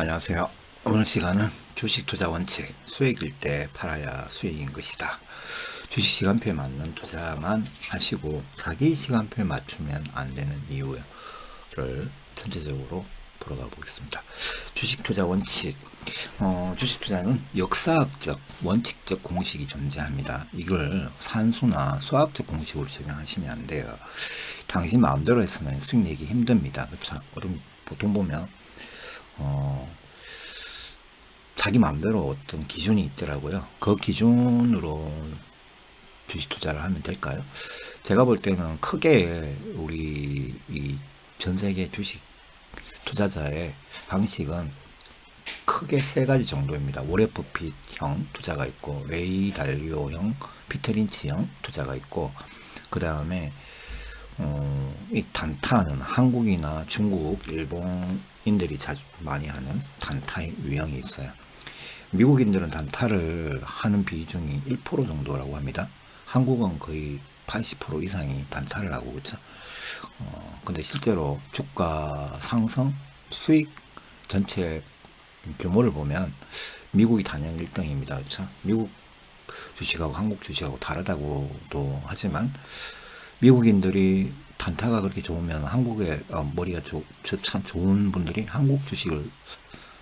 안녕하세요. 오늘 시간은 주식 투자 원칙, 수익일 때 팔아야 수익인 것이다. 주식 시간표에 맞는 투자만 하시고 자기 시간표에 맞추면 안 되는 이유를 전체적으로 보러 가보겠습니다. 주식 투자 원칙. 주식 투자는 역사학적, 원칙적 공식이 존재합니다. 이걸 산수나 수학적 공식으로 적용하시면 안 돼요. 당신 마음대로 했으면 수익 내기 힘듭니다. 그렇죠? 보통 보면 자기 마음대로 어떤 기준이 있더라고요. 그 기준으로 주식 투자를 하면 될까요? 제가 볼 때는 크게 우리 이 전 세계 주식 투자자의 방식은 크게 세 가지 정도입니다. 워렌 버핏형 투자가 있고, 레이 달리오형, 피터 린치형 투자가 있고, 그 다음에 이 단타는 한국이나 중국, 일본인들이 자주 많이 하는 단타 유형이 있어요. 미국인들은 단타를 하는 비중이 1% 정도라고 합니다. 한국은 거의 80% 이상이 단타를 하고 그렇죠. 근데 실제로 주가 상승, 수익 전체 규모를 보면 미국이 단연 1등입니다. 그렇죠? 미국 주식하고 한국 주식하고 다르다고도 하지만 미국인들이 단타가 그렇게 좋으면 한국의 머리가 참 좋은 분들이 한국 주식을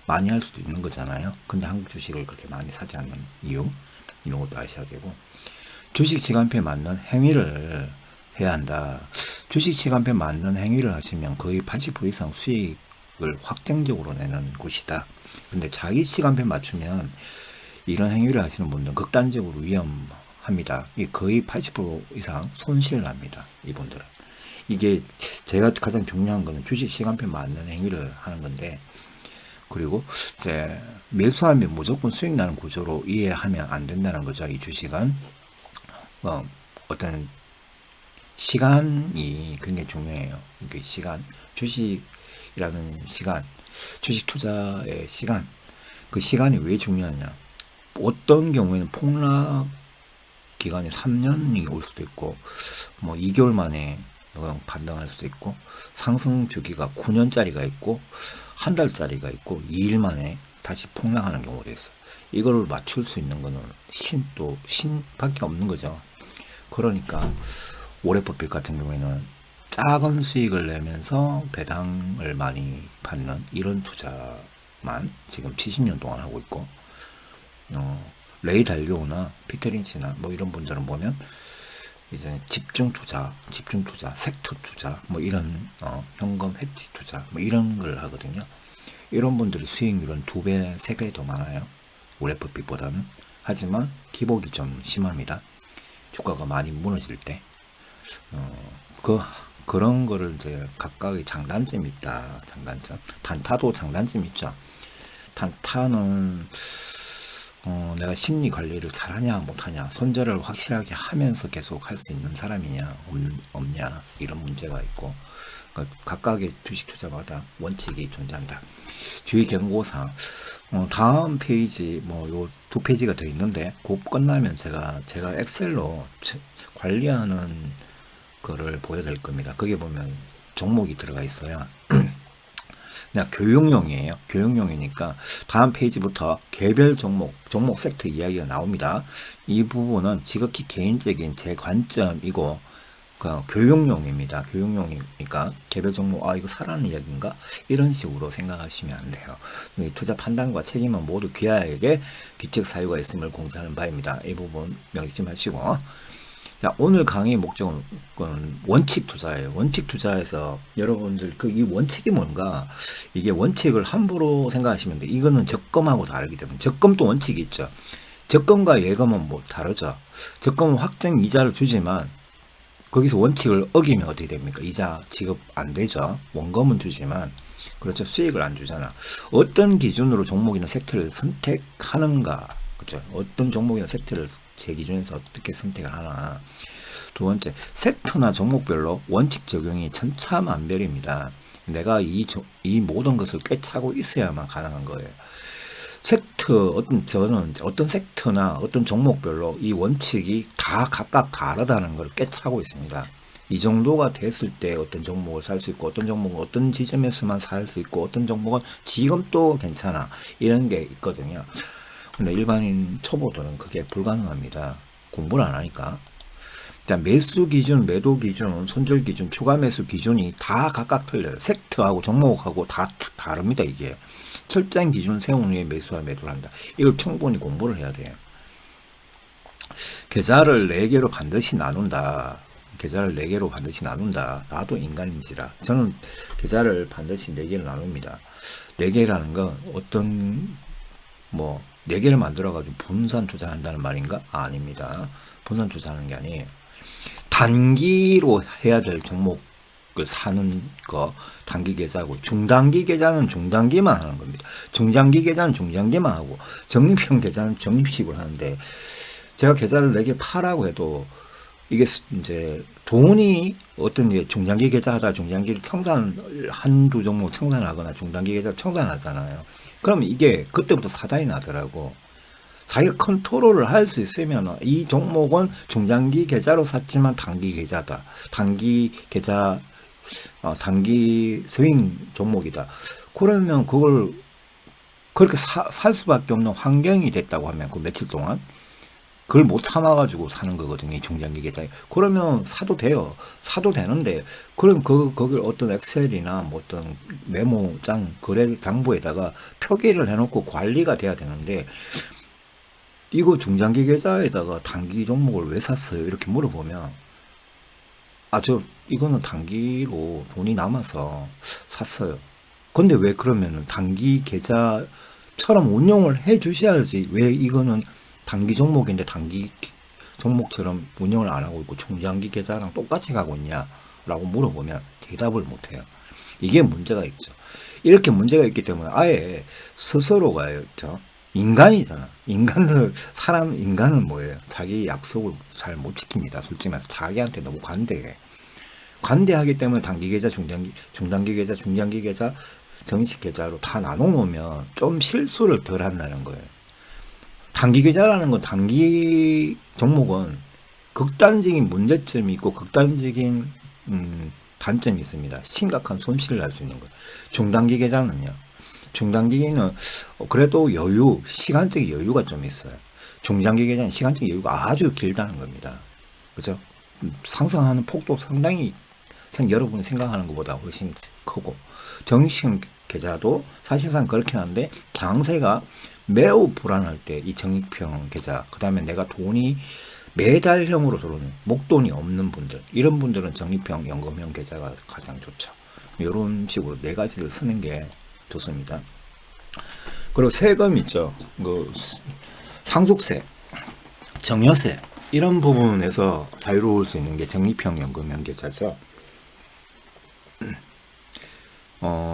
많이 할 수도 있는 거잖아요. 근데 한국 주식을 그렇게 많이 사지 않는 이유, 이런 것도 아셔야 되고, 주식 시간표에 맞는 행위를 해야 한다. 주식 시간표에 맞는 행위를 하시면 거의 80% 이상 수익을 확정적으로 내는 곳이다. 근데 자기 시간표에 맞추면 이런 행위를 하시는 분들은 극단적으로 위험합니다. 이게 거의 80% 이상 손실을 납니다. 이분들은. 이게 제가 가장 중요한 거는 주식 시간표에 맞는 행위를 하는 건데, 그리고 이제 매수하면 무조건 수익 나는 구조로 이해하면 안 된다는 거죠. 이 주식은 어떤 시간이 굉장히 중요해요. 이게 시간, 주식이라는 시간, 주식 투자의 시간, 그 시간이 왜 중요하냐? 어떤 경우에는 폭락 기간이 3년이 올 수도 있고, 뭐 2개월 만에 반등할 수도 있고, 상승 주기가 9년짜리가 있고, 한 달짜리가 있고, 2일 만에 다시 폭락하는 경우가 있어요. 이걸 맞출 수 있는 거는 신밖에 없는 거죠. 그러니까 워렌 버핏 같은 경우에는 작은 수익을 내면서 배당을 많이 받는 이런 투자만 지금 70년 동안 하고 있고, 레이 달리오나 피터 린치나 뭐 이런 분들은 보면 이제 집중 투자, 섹터 투자, 뭐 이런 현금 해치 투자, 뭐 이런 걸 하거든요. 이런 분들이 수익률은 2배, 3배 더 많아요. 워렌 버핏보다는. 하지만 기복이 좀 심합니다. 주가가 많이 무너질 때. 그런 거를 이제 각각의 장단점이 있다. 장단점. 단타도 장단점이 있죠. 단타는 내가 심리 관리를 잘하냐 못하냐, 손절을 확실하게 하면서 계속 할 수 있는 사람이냐 없냐, 이런 문제가 있고, 그러니까 각각의 주식 투자마다 원칙이 존재한다. 주의 경고사항. 다음 페이지 뭐 요 2페이지가 더 있는데, 곧 끝나면 제가 엑셀로 관리하는 거를 보여드릴 겁니다. 거기에 보면 종목이 들어가 있어요. 그냥 교육용이에요. 교육용이니까 다음 페이지부터 개별 종목 섹터 이야기가 나옵니다. 이 부분은 지극히 개인적인 제 관점이고 교육용입니다. 교육용이니까 개별 종목 이거 사라는 이야기인가? 이런 식으로 생각하시면 안 돼요. 투자 판단과 책임은 모두 귀하에게 규칙 사유가 있음을 공지하는 바입니다. 이 부분 명심하시고, 자, 오늘 강의 목적은 원칙 투자예요. 원칙 투자에서 여러분들 이 원칙이 뭔가, 이게 원칙을 함부로 생각하시면 돼. 이거는 적금하고 다르기 때문에. 적금도 원칙이 있죠. 적금과 예금은 뭐 다르죠. 적금은 확정 이자를 주지만 거기서 원칙을 어기면 어떻게 됩니까? 이자 지급 안 되죠. 원금은 주지만, 그렇죠. 수익을 안 주잖아. 어떤 기준으로 종목이나 섹터를 선택하는가, 그렇죠. 어떤 종목이나 섹터를 제 기준에서 어떻게 선택을 하나. 두 번째, 섹터나 종목별로 원칙 적용이 천차만별입니다. 내가 이 모든 것을 꿰차고 있어야만 가능한 거예요. 저는 어떤 섹터나 어떤 종목별로 이 원칙이 다 각각 다르다는 걸 꿰차고 있습니다. 이 정도가 됐을 때 어떤 종목을 살 수 있고 어떤 종목은 어떤 지점에서만 살 수 있고 어떤 종목은 지금 또 괜찮아 이런 게 있거든요. 근데 일반인 초보들은 그게 불가능합니다. 공부를 안 하니까. 일단 매수 기준, 매도 기준, 손절 기준, 추가 매수 기준이 다 각각 틀려요. 섹터하고 종목하고 다 다릅니다. 이게 철저한 기준을 세운 후에 매수와 매도를 한다. 이걸 충분히 공부를 해야 돼요. 계좌를 4개로 반드시 나눈다. 계좌를 4개로 반드시 나눈다. 나도 인간인지라. 저는 계좌를 반드시 4개로 나눕니다. 4개라는 건 어떤, 4개를 만들어가지고 분산 투자한다는 말인가? 아닙니다. 분산 투자하는 게 아니에요. 단기로 해야 될 종목을 사는 거, 단기 계좌고, 중단기 계좌는 중단기만 하는 겁니다. 중장기 계좌는 중장기만 하고, 적립형 계좌는 적립식으로 하는데, 제가 계좌를 4개 파라고 해도 이게 이제 돈이 어떤 게 중장기 계좌 하다 중장기를 한두 종목 청산하거나 중단기 계좌를 청산하잖아요. 그럼 이게 그때부터 사단이 나더라고. 자기가 컨트롤을 할 수 있으면 이 종목은 중장기 계좌로 샀지만 단기 계좌다. 단기 계좌, 단기 스윙 종목이다. 그러면 그걸 그렇게 살 수밖에 없는 환경이 됐다고 하면 그 며칠 동안 그걸 못 참아가지고 사는 거거든요. 이 중장기 계좌에. 그러면 사도 돼요. 사도 되는데, 그럼 거길 어떤 엑셀이나 뭐 어떤 메모장, 거래 장부에다가 표기를 해놓고 관리가 돼야 되는데, 이거 중장기 계좌에다가 단기 종목을 왜 샀어요? 이렇게 물어보면, 이거는 단기로 돈이 남아서 샀어요. 근데 왜 그러면 단기 계좌처럼 운용을 해 주셔야지. 왜 이거는 단기 종목인데 단기 종목처럼 운영을 안 하고 있고 중장기 계좌랑 똑같이 가고 있냐라고 물어보면 대답을 못해요. 이게 문제가 있죠. 이렇게 문제가 있기 때문에 아예 스스로가 인간이잖아. 인간은 뭐예요? 자기 약속을 잘 못 지킵니다. 솔직히 말해서 자기한테 너무 관대해. 관대하기 때문에 단기 계좌, 중단기 계좌, 중장기 계좌, 정식 계좌로 다 나눠놓으면 좀 실수를 덜 한다는 거예요. 단기 계좌라는 건 단기 종목은 극단적인 문제점이 있고 극단적인 단점이 있습니다. 심각한 손실을 날 수 있는 거예요. 중단기 계좌는요. 중단기는 그래도 시간적 여유가 좀 있어요. 중장기 계좌는 시간적 여유가 아주 길다는 겁니다. 그죠? 상승하는 폭도 상당히 여러분이 생각하는 것보다 훨씬 크고 정식 계좌도 사실상 그렇긴 한데 장세가 매우 불안할 때 이 적립형 계좌, 그 다음에 내가 돈이 매달형으로 들어오는 목돈이 없는 분들, 이런 분들은 적립형 연금형 계좌가 가장 좋죠. 이런 식으로 4가지를 쓰는 게 좋습니다. 그리고 세금 있죠. 상속세, 증여세 이런 부분에서 자유로울 수 있는 게 적립형 연금형 계좌죠.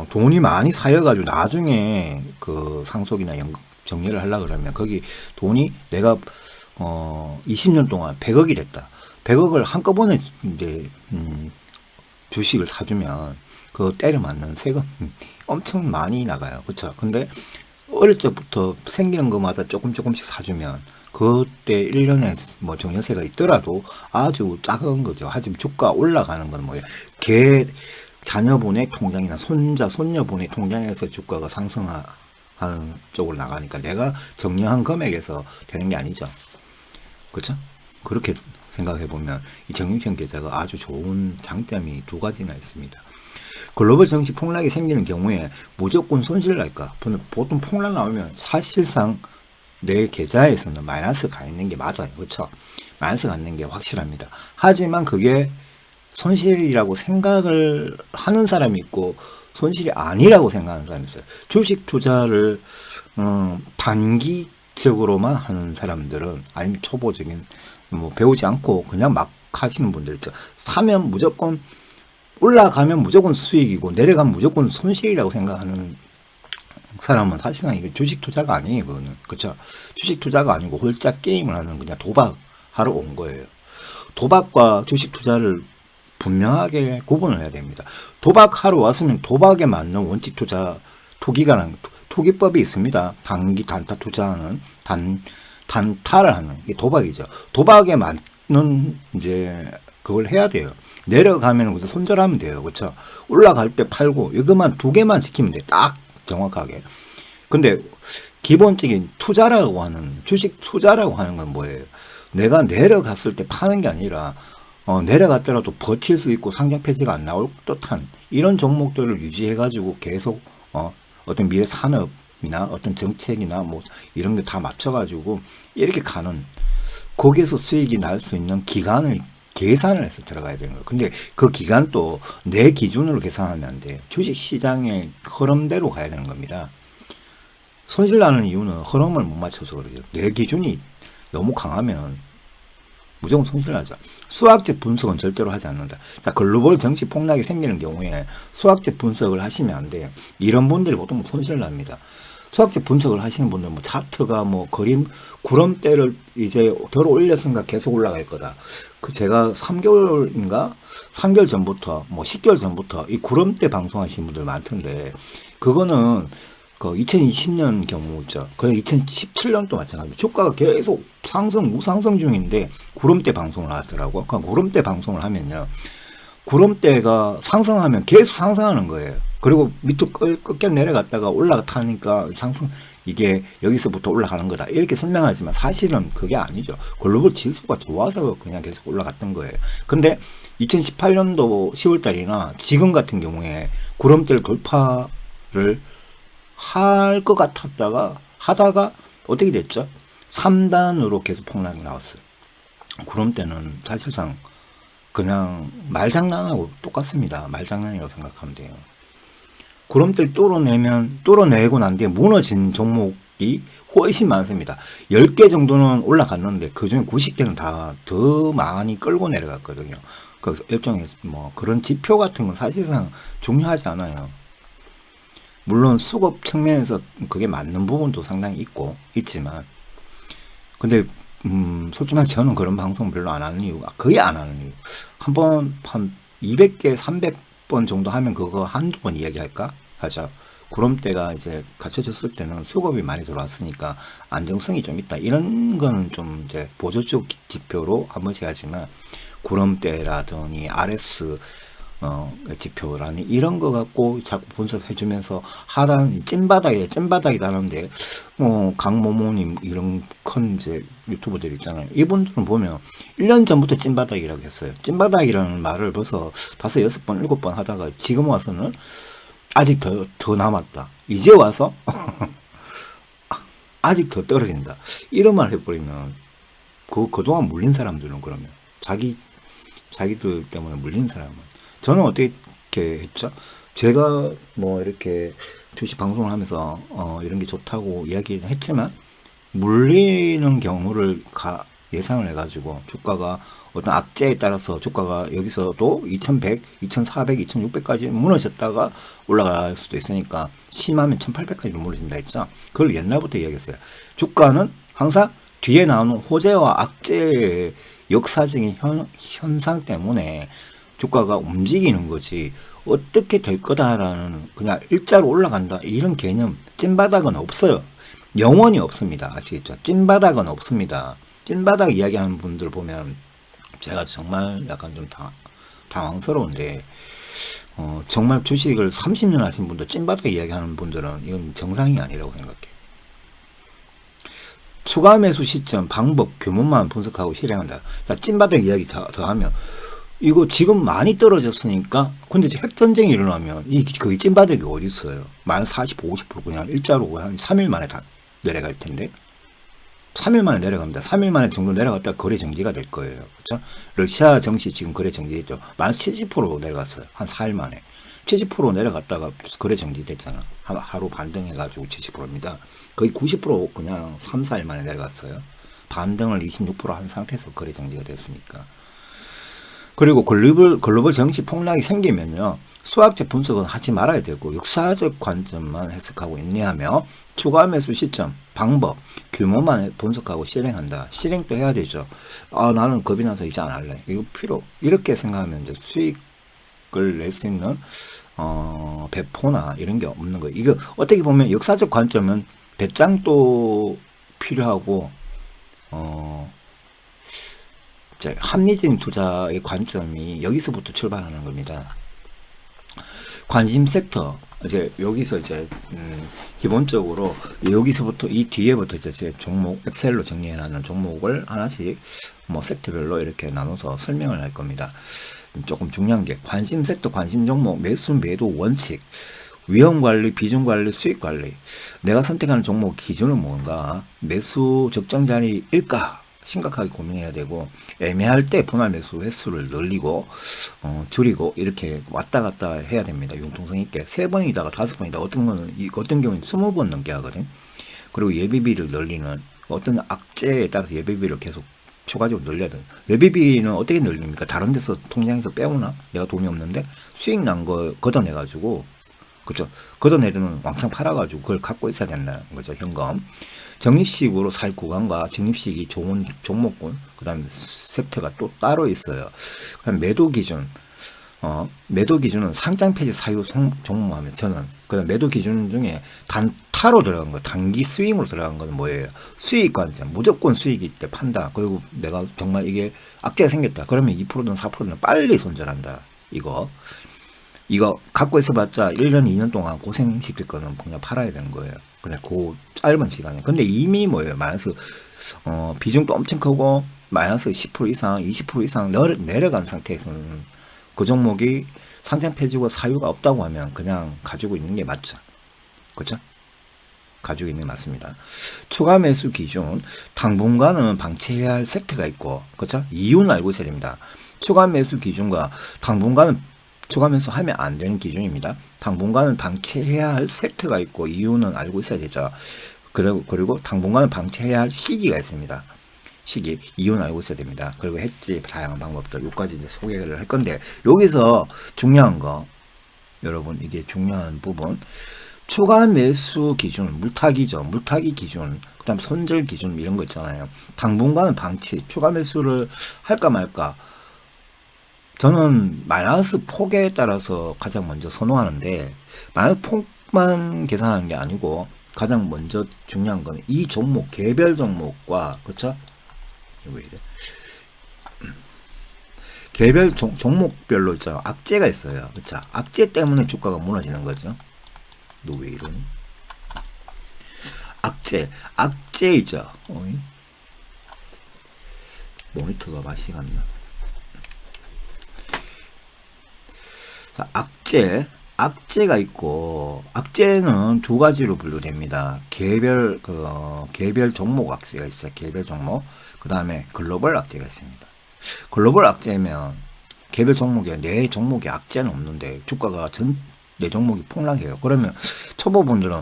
돈이 많이 쌓여가지고 나중에 그 상속이나 정리를 하려고 그러면 거기 돈이 내가 20년 동안 100억이 됐다. 100억을 한꺼번에 이제 주식을 사주면 그 때려 맞는 세금 엄청 많이 나가요. 그렇죠? 근데 어릴 적부터 생기는 것마다 조금씩 사주면 그때 1년에 뭐 정여세가 있더라도 아주 작은 거죠. 하지만 주가 올라가는 건 뭐예요? 자녀분의 통장이나 손녀분의 통장에서 주가가 상승하는 쪽으로 나가니까 내가 정리한 금액에서 되는 게 아니죠. 그렇죠? 그렇게 생각해 보면 이 적립형 계좌가 아주 좋은 장점이 2가지나 있습니다. 글로벌 정치 폭락이 생기는 경우에 무조건 손실 날까? 보통 폭락 나오면 사실상 내 계좌에서는 마이너스 가 있는 게 맞아요. 그렇죠? 마이너스 가 있는 게 확실합니다. 하지만 그게 손실이라고 생각을 하는 사람이 있고 손실이 아니라고 생각하는 사람이 있어요. 주식 투자를 단기적으로만 하는 사람들은, 아니면 초보적인 배우지 않고 그냥 막 하시는 분들 있죠. 사면 무조건 올라가면 무조건 수익이고 내려가면 무조건 손실이라고 생각하는 사람은 사실상 이게 주식 투자가 아니에요. 그거는. 그렇죠? 주식 투자가 아니고 홀짝 게임을 하는, 그냥 도박하러 온 거예요. 도박과 주식 투자를 분명하게 구분을 해야 됩니다. 도박하러 왔으면 도박에 맞는 원칙 투자, 투기법이 있습니다. 단기 단타 투자하는, 단타를 하는, 이게 도박이죠. 도박에 맞는 이제 그걸 해야 돼요. 내려가면 그래서 손절하면 돼요. 그렇죠? 올라갈 때 팔고 이것만 두 개만 지키면 돼. 딱 정확하게. 근데 기본적인 투자라고 하는 주식 투자라고 하는 건 뭐예요? 내가 내려갔을 때 파는 게 아니라 내려갔더라도 버틸 수 있고 상장 폐지가 안 나올 듯한 이런 종목들을 유지해 가지고 계속 어떤 미래 산업이나 어떤 정책이나 뭐 이런 게 다 맞춰 가지고 이렇게 가는, 거기에서 수익이 날 수 있는 기간을 계산을 해서 들어가야 되는 거예요. 근데 그 기간도 내 기준으로 계산하면 안 돼. 주식 시장의 흐름대로 가야 되는 겁니다. 손실 나는 이유는 흐름을 못 맞춰서 그래요. 내 기준이 너무 강하면 무조건 손실 나죠. 수학적 분석은 절대로 하지 않는다. 자, 글로벌 정치 폭락이 생기는 경우에 수학적 분석을 하시면 안 돼요. 이런 분들이 보통 손실 납니다. 수학적 분석을 하시는 분들은 뭐 차트가 뭐 그림 구름대를 이제 덜 올렸으니까 계속 올라갈 거다. 그 제가 3개월 전부터 뭐 10개월 전부터 이 구름대 방송하시는 분들 많던데, 그거는 그 2020년 경우죠. 그 2017년도 마찬가지입니다. 주가가 계속 우상승 중인데 구름대 방송을 하더라고요. 그 구름대 방송을 하면요, 구름대가 상승하면 계속 상승하는 거예요. 그리고 밑으로 끝에 내려갔다가 올라타니까 상승, 이게 여기서부터 올라가는 거다 이렇게 설명하지만 사실은 그게 아니죠. 글로벌 지수가 좋아서 그냥 계속 올라갔던 거예요. 근데 2018년도 10월달이나 지금 같은 경우에 구름대를 돌파를 할 것 같았다가 하다가 어떻게 됐죠? 3단으로 계속 폭락이 나왔어요. 구름대는 사실상 그냥 말장난하고 똑같습니다. 말장난이라고 생각하면 돼요. 구름대를 뚫어내고 난 뒤에 무너진 종목이 훨씬 많습니다. 10개 정도는 올라갔는데 그중에 90개는 다 더 많이 끌고 내려갔거든요. 그래서 일종의 뭐 그런 지표 같은 건 사실상 중요하지 않아요. 물론 수급 측면에서 그게 맞는 부분도 상당히 있지만, 근데 솔직히 저는 그런 방송 별로 안 하는 이유가, 거의 안 하는 이유, 한 200개 300번 정도 하면 그거 한두 번 이야기할까 하죠. 구름대가 이제 갖춰졌을 때는 수급이 많이 들어왔으니까 안정성이 좀 있다, 이런 거는 좀 이제 보조적 지표로 한 번씩 하지만, 구름대라더니 RS 지표라니 이런 거 갖고 자꾸 분석해주면서 하라는, 찐바닥이라는데, 강모모님 이런 큰 이제 유튜버들 있잖아요. 이분들은 보면 1년 전부터 찐바닥이라고 했어요. 찐바닥이라는 말을 벌써 5, 6번, 7번 하다가 지금 와서는 아직 더 남았다. 이제 와서 아직 더 떨어진다. 이런 말 해버리면 그동안 물린 사람들은, 그러면 자기들 때문에 물린 사람은, 저는 어떻게 했죠? 제가 뭐 이렇게 주식 방송을 하면서 이런 게 좋다고 이야기를 했지만, 물리는 경우를 예상을 해가지고 주가가 어떤 악재에 따라서 주가가 여기서도 2100, 2400, 2600까지 무너졌다가 올라갈 수도 있으니까 심하면 1800까지 무너진다 했죠. 그걸 옛날부터 이야기했어요. 주가는 항상 뒤에 나오는 호재와 악재의 역사적인 현상 때문에 주가가 움직이는 거지, 어떻게 될 거다라는 그냥 일자로 올라간다 이런 개념, 찐바닥은 없어요. 영원히 없습니다. 아시겠죠? 찐바닥은 없습니다. 찐바닥 이야기하는 분들 보면 제가 정말 약간 좀 당황스러운데, 정말 주식을 30년 하신 분들, 찐바닥 이야기하는 분들은 이건 정상이 아니라고 생각해요. 추가 매수 시점, 방법, 규모만 분석하고 실행한다. 자, 찐바닥 이야기 더하면, 이거 지금 많이 떨어졌으니까, 근데 핵전쟁이 일어나면 거의 찐바닥이 어디 있어요? 만 40, 50% 그냥 일자로 한 3일 만에 다 내려갈 텐데, 3일 만에 내려갑니다. 3일 만에 정도 내려갔다가 거래 정지가 될 거예요. 그렇죠? 러시아 정시 지금 거래 정지했죠. 만 70% 내려갔어요. 한 4일 만에. 70% 내려갔다가 거래 정지됐잖아. 하루 반등해가지고 70%입니다. 거의 90% 그냥 3, 4일 만에 내려갔어요. 반등을 26%한 상태에서 거래 정지가 됐으니까. 그리고 글로벌 정치 폭락이 생기면요, 수학적 분석은 하지 말아야 되고 역사적 관점만 해석하고 인내하며 추가 매수 시점, 방법, 규모만 분석하고 실행한다. 실행도 해야 되죠. 나는 겁이 나서 이제 안 할래. 이렇게 생각하면 이제 수익을 낼 수 있는 배포나 이런 게 없는 거예요. 이거 어떻게 보면 역사적 관점은 배짱도 필요하고 이제 합리적인 투자의 관점이 여기서부터 출발하는 겁니다. 관심 섹터, 이제 여기서 이제 기본적으로 여기서부터 이 뒤에부터 이제 제 종목 엑셀로 정리해놨는 종목을 하나씩 뭐 섹터별로 이렇게 나눠서 설명을 할 겁니다. 조금 중요한 게 관심 섹터, 관심 종목, 매수 매도 원칙, 위험 관리, 비중 관리, 수익 관리. 내가 선택하는 종목 기준은 뭔가? 매수 적정 자리일까? 심각하게 고민해야 되고, 애매할 때 분할 매수 횟수를 늘리고 줄이고 이렇게 왔다 갔다 해야 됩니다. 융통성 있게 3번이다가 5번이다. 어떤 경우는 20번 넘게 하거든. 그리고 예비비를 늘리는 어떤 악재에 따라서 예비비를 계속 추가적으로 늘려야 돼. 예비비는 어떻게 늘립니까? 다른 데서 통장에서 빼오나? 내가 돈이 없는데 수익 난 거 걷어내가지고, 그죠? 걷어내주는 왕창 팔아가지고 그걸 갖고 있어야 된다는 거죠. 현금. 적립식으로 살 구간과 적립식이 좋은 종목군, 그 다음에 섹터가 또 따로 있어요. 그다음 매도 기준. 매도 기준은 상장 폐지 사유 종목하면 저는 그 매도 기준 중에 단타로 들어간 거, 단기 스윙으로 들어간 건 뭐예요? 수익 관점, 무조건 수익일 때 판다. 그리고 내가 정말 이게 악재가 생겼다. 그러면 2%든 4%든 빨리 손절한다. 이거 갖고 있어봤자 1년, 2년 동안 고생시킬 거는 그냥 팔아야 되는 거예요. 그냥 그 짧은 시간에. 근데 이미 뭐예요? 마이너스, 비중도 엄청 크고, 마이너스 10% 이상, 20% 이상 내려간 상태에서는 그 종목이 상장 폐지고 사유가 없다고 하면 그냥 가지고 있는 게 맞죠. 그죠? 가지고 있는 게 맞습니다. 추가 매수 기준, 당분간은 방치해야 할 섹터가 있고, 그죠? 이유는 알고 있어야 됩니다. 추가 매수 기준과 당분간은 추가 매수 하면 안 되는 기준입니다. 당분간은 방치해야 할 섹터가 있고, 이유는 알고 있어야 되죠. 그리고 당분간은 방치해야 할 시기가 있습니다. 시기, 이유는 알고 있어야 됩니다. 그리고 hedge 다양한 방법들, 여기까지 이제 소개를 할 건데, 여기서 중요한 거, 여러분, 이게 중요한 부분, 추가 매수 기준, 물타기죠. 물타기 기준, 그 다음 손절 기준, 이런 거 있잖아요. 당분간은 방치, 추가 매수를 할까 말까. 저는 마이너스 폭에 따라서 가장 먼저 선호하는데, 마이너스 폭만 계산하는 게 아니고, 가장 먼저 중요한 건 이 종목, 개별 종목과, 그쵸? 왜 이래? 개별 종목별로 있잖아. 악재가 있어요. 그쵸? 악재 때문에 주가가 무너지는 거죠. 너 왜 이러니? 악재이죠. 모니터가 맛이 갔나? 자, 악재가 있고, 악재는 두 가지로 분류됩니다. 개별 종목 악재가 있어요. 개별 종목. 그 다음에 글로벌 악재가 있습니다. 글로벌 악재면 개별 종목에 내 종목에 악재는 없는데 주가가 내 종목이 폭락해요. 그러면 초보분들은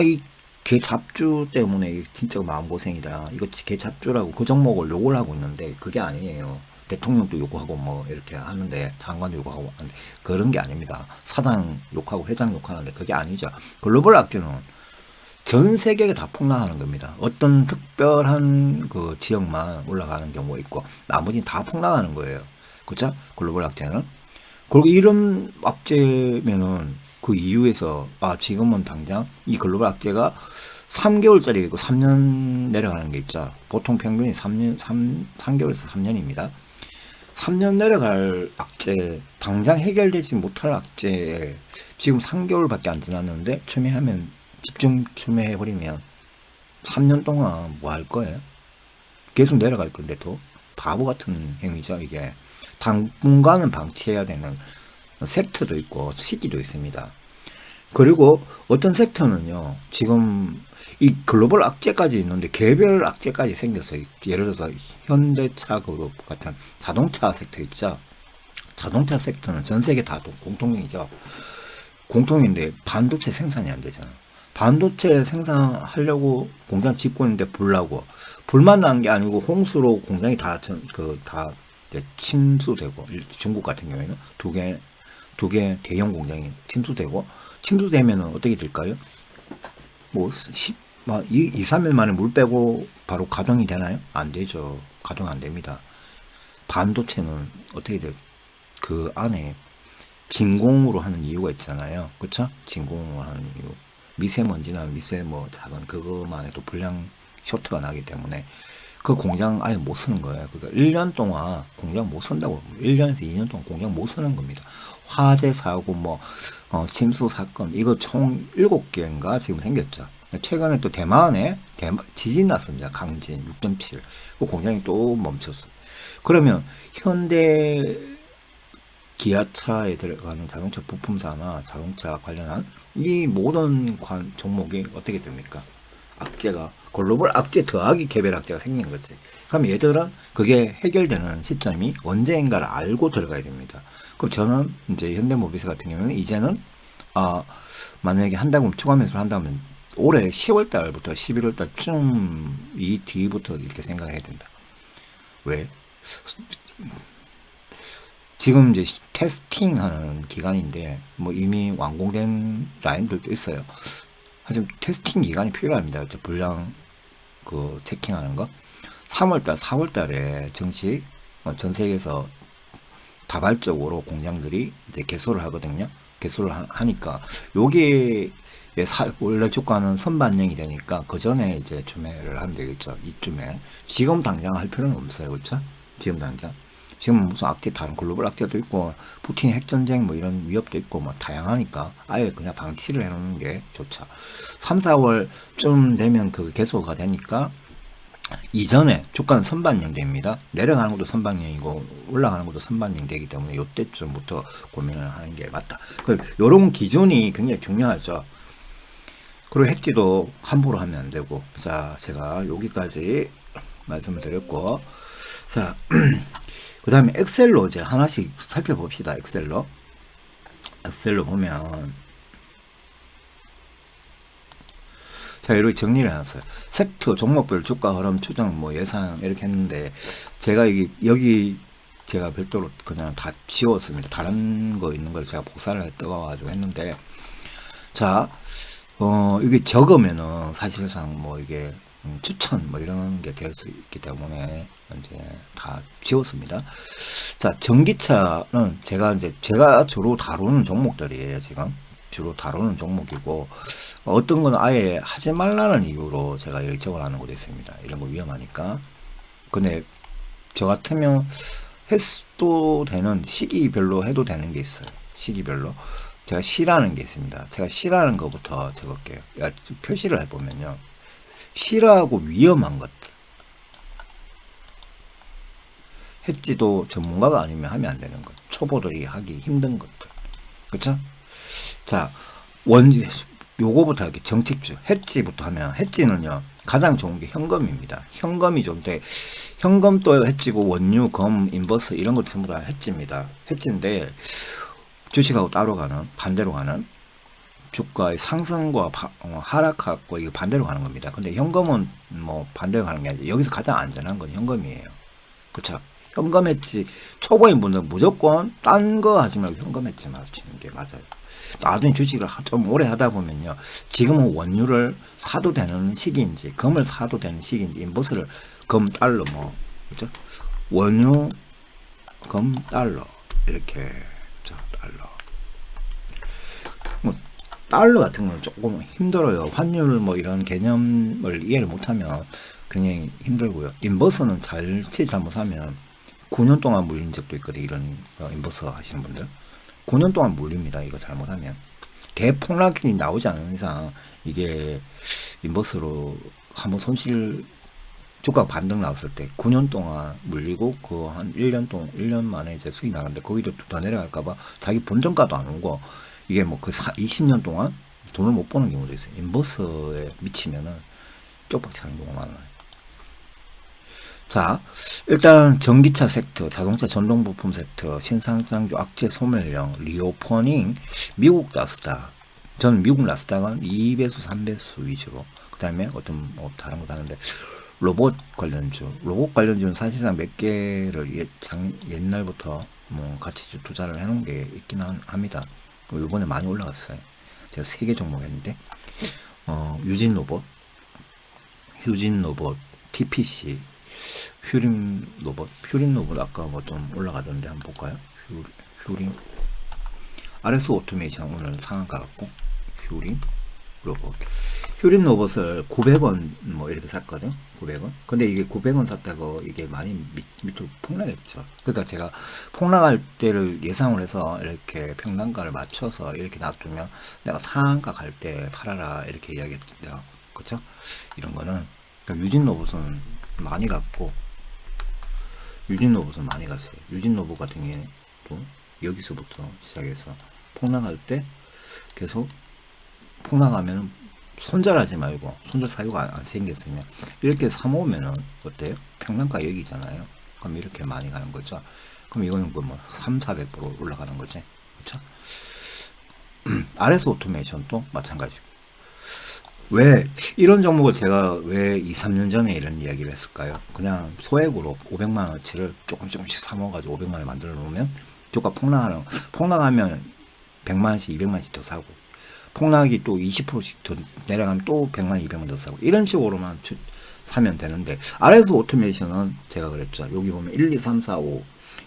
이 개 잡주 때문에 진짜 마음고생이다. 이거 개 잡주라고 그 종목을 욕을 하고 있는데 그게 아니에요. 대통령도 욕하고 뭐 이렇게 하는데 장관도 욕하고 하는데 그런 게 아닙니다. 사장 욕하고 회장 욕하는데 그게 아니죠. 글로벌 악재는 전 세계가 다 폭락하는 겁니다. 어떤 특별한 그 지역만 올라가는 경우가 있고 나머지는 다 폭락하는 거예요. 그렇죠? 글로벌 악재는. 그리고 이런 악재면은 그 이유에서 지금은 당장 이 글로벌 악재가 3개월짜리고 3년 내려가는 게 있죠. 보통 평균이 3개월에서 3년입니다. 3년 내려갈 악재, 당장 해결되지 못할 악재, 지금 3개월밖에 안 지났는데 집중 추매해버리면 3년 동안 뭐 할 거예요? 계속 내려갈 건데 또 바보 같은 행위죠. 이게 당분간은 방치해야 되는 섹터도 있고 시기도 있습니다. 그리고 어떤 섹터는요, 지금 이 글로벌 악재까지 있는데 개별 악재까지 생겼어요. 예를 들어서 현대차 그룹 같은 자동차 섹터 있죠. 자동차 섹터는 전 세계 다 공통이죠. 공통인데 반도체 생산이 안 되잖아. 반도체 생산하려고 공장 짓고 있는데 불만 난 게 아니고 홍수로 공장이 다 침수되고, 중국 같은 경우에는 두 개 대형 공장이 침수되면은 어떻게 될까요? 뭐 2, 3일 만에 물 빼고 바로 가동이 되나요? 안 되죠. 가동 안 됩니다. 반도체는 어떻게 그 안에 진공으로 하는 이유가 있잖아요. 그쵸? 진공으로 하는 이유. 미세먼지나 작은 그것만 해도 불량 쇼트가 나기 때문에 그 공장 아예 못 쓰는 거예요. 그러니까 1년 동안 공장 못 쓴다고. 1년에서 2년 동안 공장 못 쓰는 겁니다. 화재 사고, 뭐, 침수 사건, 이거 총 7개인가 지금 생겼죠. 최근에 또 대만에 지진 났습니다. 강진 6.7. 그 공장이 또 멈췄어요. 그러면 현대 기아차에 들어가는 자동차 부품사나 자동차 관련한 이 모든 종목이 어떻게 됩니까? 악재가 글로벌 악재 더하기 개별 악재가 생긴 거지. 그럼 얘들은 그게 해결되는 시점이 언제인가를 알고 들어가야 됩니다. 그럼 저는 이제 현대모비스 같은 경우는 이제는 만약에 한다면 추가 매수를 한다면 올해 10월 달부터 11월 달쯤 이 뒤부터 이렇게 생각해야 된다. 왜? 지금 이제 테스팅하는 기간인데 뭐 이미 완공된 라인들도 있어요. 하지만 테스팅 기간이 필요합니다. 저 분량 그 체킹하는 거. 3월달, 4월달에 정식 전 세계에서 다발적으로 공장들이 이제 개소를 하거든요. 개소를 하니까 요게 원래 주가는 선반영이 되니까 그 전에 이제 주매를 하면 되겠죠. 이쯤에 지금 당장 할 필요는 없어요, 그렇죠? 지금 당장. 지금 무슨 악재, 다른 글로벌 악재도 있고 푸틴 핵전쟁 뭐 이런 위협도 있고 뭐 다양하니까 아예 그냥 방치를 해놓는 게 좋죠. 3, 4월쯤 되면 그 개소가 되니까 이전에 주가는 선반영됩니다. 내려가는 것도 선반영이고 올라가는 것도 선반영되기 때문에 이때쯤부터 고민을 하는 게 맞다. 요런 기준이 굉장히 중요하죠. 그리고 핵지도 함부로 하면 안 되고. 자, 제가 여기까지 말씀을 드렸고, 자, 그 다음에 엑셀로 이제 하나씩 살펴봅시다. 엑셀로 보면, 자, 이렇게 정리를 해놨어요. 섹터, 종목별 주가 흐름 추정, 뭐 예상 이렇게 했는데, 제가 여기 제가 별도로 그냥 다 지웠습니다. 다른 거 있는 걸 제가 복사를 떠가지고 했는데, 자, 이게 적으면은 사실상 뭐 이게 추천 뭐 이런 게 될 수 있기 때문에 이제 다 지웠습니다. 자, 전기차는 제가 주로 다루는 종목들이에요. 지금 주로 다루는 종목이고, 어떤 건 아예 하지 말라는 이유로 제가 여기 적어놓는 것도 있습니다. 이런 거 위험하니까. 근데 저 같으면 해도 되는 시기별로 해도 되는 게 있어요. 시기별로. 제가 싫어하는 게 있습니다. 제가 싫어하는 것부터 적을게요. 좀 표시를 해보면요. 싫어하고 위험한 것들. 했지도 전문가가 아니면 하면 안 되는 것. 초보들이 하기 힘든 것들. 그쵸? 자, 요거부터 이렇게 정책주. 했지부터 하면, 했지는요, 가장 좋은 게 현금입니다. 현금이 좋은데, 현금도 했지고, 원유, 검, 인버스, 이런 것 전부 다 했지입니다. 했지인데, 주식하고 따로 가는, 반대로 가는 주가의 상승과 하락하고 이거 반대로 가는 겁니다. 근데 현금은 뭐 반대로 가는 게 아니라 여기서 가장 안전한 건 현금이에요. 그쵸? 현금 했지. 초보인 분들은 무조건 딴 거 하지 말고 현금 했지 마시는 게 맞아요. 나중에 주식을 좀 오래 하다 보면요. 지금은 원유를 사도 되는 시기인지, 금을 사도 되는 시기인지, 인버스를 금, 달러 뭐, 그죠? 원유, 금, 달러. 이렇게. 달러 같은 건 조금 힘들어요. 환율 뭐 이런 개념을 이해를 못하면 굉장히 힘들고요. 인버스는 잘못하면 9년 동안 물린 적도 있거든요. 이런 인버스 하시는 분들 9년 동안 물립니다. 이거 잘못하면 대폭락이 나오지 않는 이상 이게 인버스로 한번 손실 주가 반등 나왔을 때 9년 동안 물리고 그 한 1년 만에 이제 수익 나갔는데 거기도 더 내려갈까봐 자기 본전가도 안 오고 이게 뭐 그 20년 동안 돈을 못 버는 경우도 있어요. 인버스에 미치면은 쪽박차는 경우가 많아요. 자, 일단 전기차 섹터, 자동차 전동 부품 섹터, 신상장주 악재 소멸령, 리오퍼닝, 미국 나스닥. 저는 미국 나스닥은 2배수, 3배수 위주로. 그 다음에 어떤 뭐 다른 것도 하는데 로봇 관련주는 사실상 몇 개를 옛날부터 뭐 같이 투자를 해놓은 게 있긴 합니다. 이번에 많이 올라갔어요. 제가 3개 종목 했는데, 휴진 로봇, TPC, 퓨린 로봇 아까 뭐 좀 올라가던데 한번 볼까요? 퓨린, RS 오토메이션 오늘 상한가 같고, 퓨린 로봇. 휴림 로봇을 900원 뭐 이렇게 샀거든. 900원. 근데 이게 900원 샀다고 이게 많이 밑으로 폭락했죠. 그러니까 제가 폭락할 때를 예상을 해서 이렇게 평단가를 맞춰서 이렇게 놔두면 내가 상한가 갈 때 팔아라 이렇게 이야기했죠. 그쵸? 이런 거는 그러니까 유진 로봇은 많이 갔고, 유진 로봇은 많이 갔어요. 유진 로봇 같은 경우도 여기서부터 시작해서 폭락할 때 계속 폭락하면 손절하지 말고, 손절 사유가 안 생겼으면 이렇게 사모으면은 어때요? 평단가 여기잖아요. 그럼 이렇게 많이 가는 거죠. 그럼 이거는 뭐 3, 400% 올라가는 거지. 그렇죠? RS 오토메이션도 마찬가지고. 왜 이런 종목을 제가 왜 2, 3년 전에 이런 이야기를 했을까요? 그냥 소액으로 500만 원치를 조금씩 사모아가지고 500만 원 만들어 놓으면 주가 폭락하면 100만 원씩 200만 원씩 더 사고, 폭락이 또 20%씩 더 내려가면 또 100만 200만 더 사고, 이런 식으로만 사면 되는데, RS 오토메이션은 제가 그랬죠. 여기 보면 1, 2, 3, 4, 5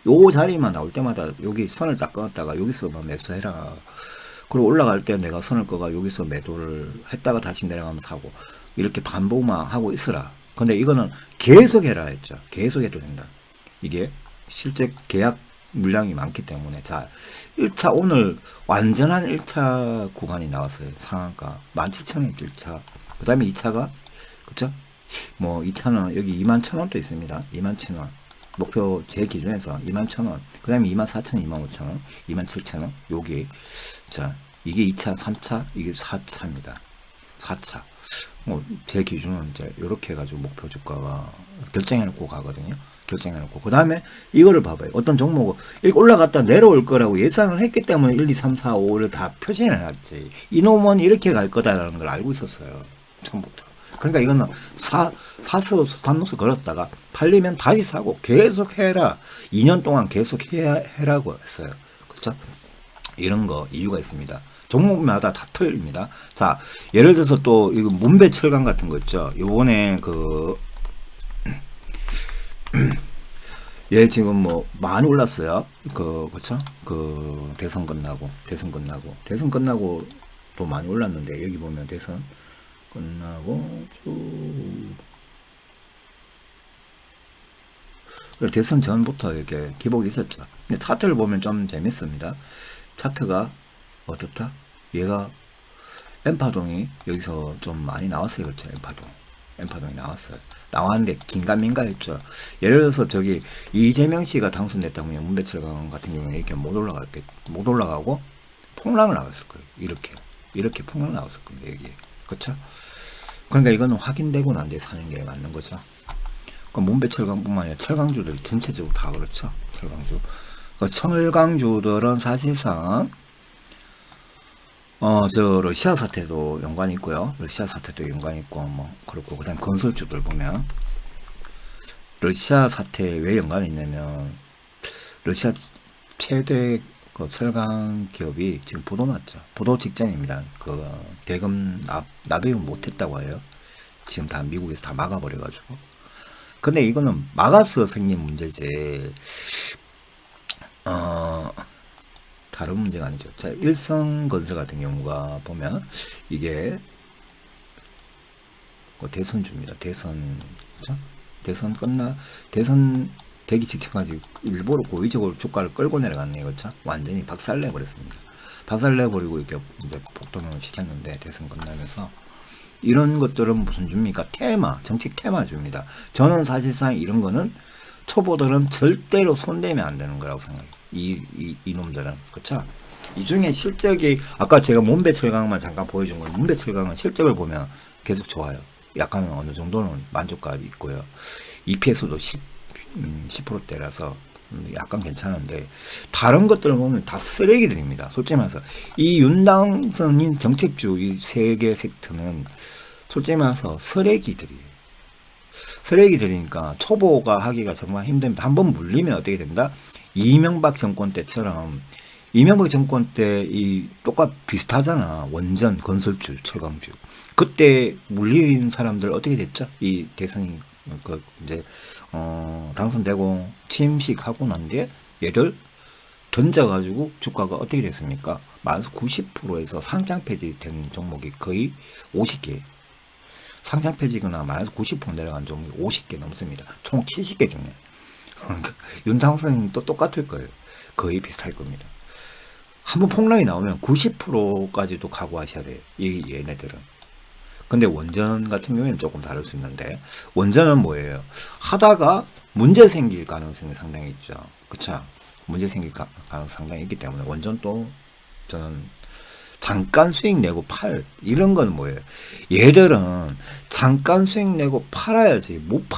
요 자리만 나올 때마다 여기 선을 딱 끊었다가 여기서 뭐 매수해라, 그리고 올라갈 때 내가 선을 꺼가 여기서 매도를 했다가 다시 내려가면 사고, 이렇게 반복만 하고 있으라. 근데 이거는 계속 해라 했죠. 계속 해도 된다. 이게 실제 계약 물량이 많기 때문에. 자, 1차 오늘 완전한 1차 구간이 나왔어요. 상한가 17,000원 1차. 그 다음에 2차가, 그쵸? 뭐 2차는 여기 21,000원도 있습니다. 21,000원. 목표 제 기준에서 21,000원. 그 다음에 24,000원, 25,000원, 27,000원. 여기. 자, 이게 2차, 3차, 이게 4차입니다. 4차. 뭐, 제 기준은 이제, 요렇게 해가지고 목표 주가가 결정해놓고 가거든요. 결정해놓고. 그 다음에 이거를 봐봐요. 어떤 종목은 이렇게 올라갔다 내려올 거라고 예상을 했기 때문에 1, 2, 3, 4, 5를 다 표시해놨지. 이놈은 이렇게 갈 거다라는 걸 알고 있었어요. 처음부터. 그러니까 이거는 사서 단노스 걸었다가 팔리면 다시 사고 계속 해라. 2년 동안 계속 해라고 했어요. 그렇죠? 이런 거 이유가 있습니다. 종목마다 다 틀립니다. 자, 예를 들어서 또 이거 문배철강 같은 거 있죠. 요번에 얘 지금 뭐 많이 올랐어요. 그렇죠? 대선 끝나고 또 많이 올랐는데, 여기 보면 대선 끝나고 쭉 대선 전부터 이렇게 기복이 있었죠. 근데 차트를 보면 좀 재밌습니다. 차트가 어떻다? 얘가 N파동이 여기서 좀 많이 나왔어요. 그렇죠? N파동이 나왔어요. 나왔는데 긴가민가 했죠. 예를 들어서 저기 이재명 씨가 당선됐다면 문배철강 같은 경우는 이렇게 못 올라가고 폭락을 나왔을 거예요. 이렇게 폭락 나왔을 겁니다. 여기. 그렇죠? 그러니까 이거는 확인되고 난 뒤에 사는 게 맞는 거죠. 그러니까 문배철강뿐만 아니라 철강주들 전체적으로 다 그렇죠. 철강주. 그 철강주들은 사실상 저 러시아 사태도 연관이 있고요. 러시아 사태도 연관이 있고 뭐 그렇고, 그다음 건설주들 보면 러시아 사태 왜 연관이 있냐면, 러시아 최대 그 철강 기업이 지금 보도 났죠. 보도 직전입니다. 대금 납입을 못했다고 해요. 지금 다 미국에서 다 막아버려가지고. 근데 이거는 막아서 생긴 문제지, 다른 문제가 아니죠. 자, 일성건설 같은 경우가 보면 이게 대선주입니다. 대선, 그죠? 대선 되기 직전까지 일부러 고의적으로 주가를 끌고 내려갔네요. 그렇죠? 완전히 박살내버렸습니다. 박살내버리고 이렇게 이제 폭동을 시켰는데, 대선 끝나면서 이런 것들은 무슨 줍니까? 정책 테마줍니다. 저는 사실상 이런 거는 초보들은 절대로 손대면 안 되는 거라고 생각해요. 이놈들은. 그쵸? 이 중에 실적이, 아까 제가 문배철강만 잠깐 보여준 건, 문배철강은 실적을 보면 계속 좋아요. 약간 어느 정도는 만족감이 있고요. EPS도 10%대라서 약간 괜찮은데, 다른 것들을 보면 다 쓰레기들입니다. 솔직히 말해서. 이 윤당선인 정책주 이 세 개 섹터는 솔직히 말해서 쓰레기들이니까 초보가 하기가 정말 힘듭니다. 한번 물리면 어떻게 된다? 이명박 정권 때처럼, 이명박 정권 때 똑같 비슷하잖아. 원전, 건설주, 철강주. 그때 물린 사람들 어떻게 됐죠? 이 대선이 이제 당선되고 취임식하고 난 뒤에 얘들 던져가지고 주가가 어떻게 됐습니까? 마이너스 90%에서 상장 폐지된 종목이 거의 50개. 상장 폐지거나 마이너스 90% 내려간 종목이 50개 넘습니다. 총 70개 중에. 윤상선님도 똑같을 거예요. 거의 비슷할 겁니다. 한번 폭락이 나오면 90%까지도 각오하셔야 돼요. 얘네들은. 근데 원전 같은 경우에는 조금 다를 수 있는데, 원전은 뭐예요? 하다가 문제 생길 가능성이 상당히 있죠. 그쵸? 문제 생길 가능성이 상당히 있기 때문에 원전도 저는 잠깐 수익 내고 이런 건 뭐예요? 얘들은 잠깐 수익 내고 팔아야지. 못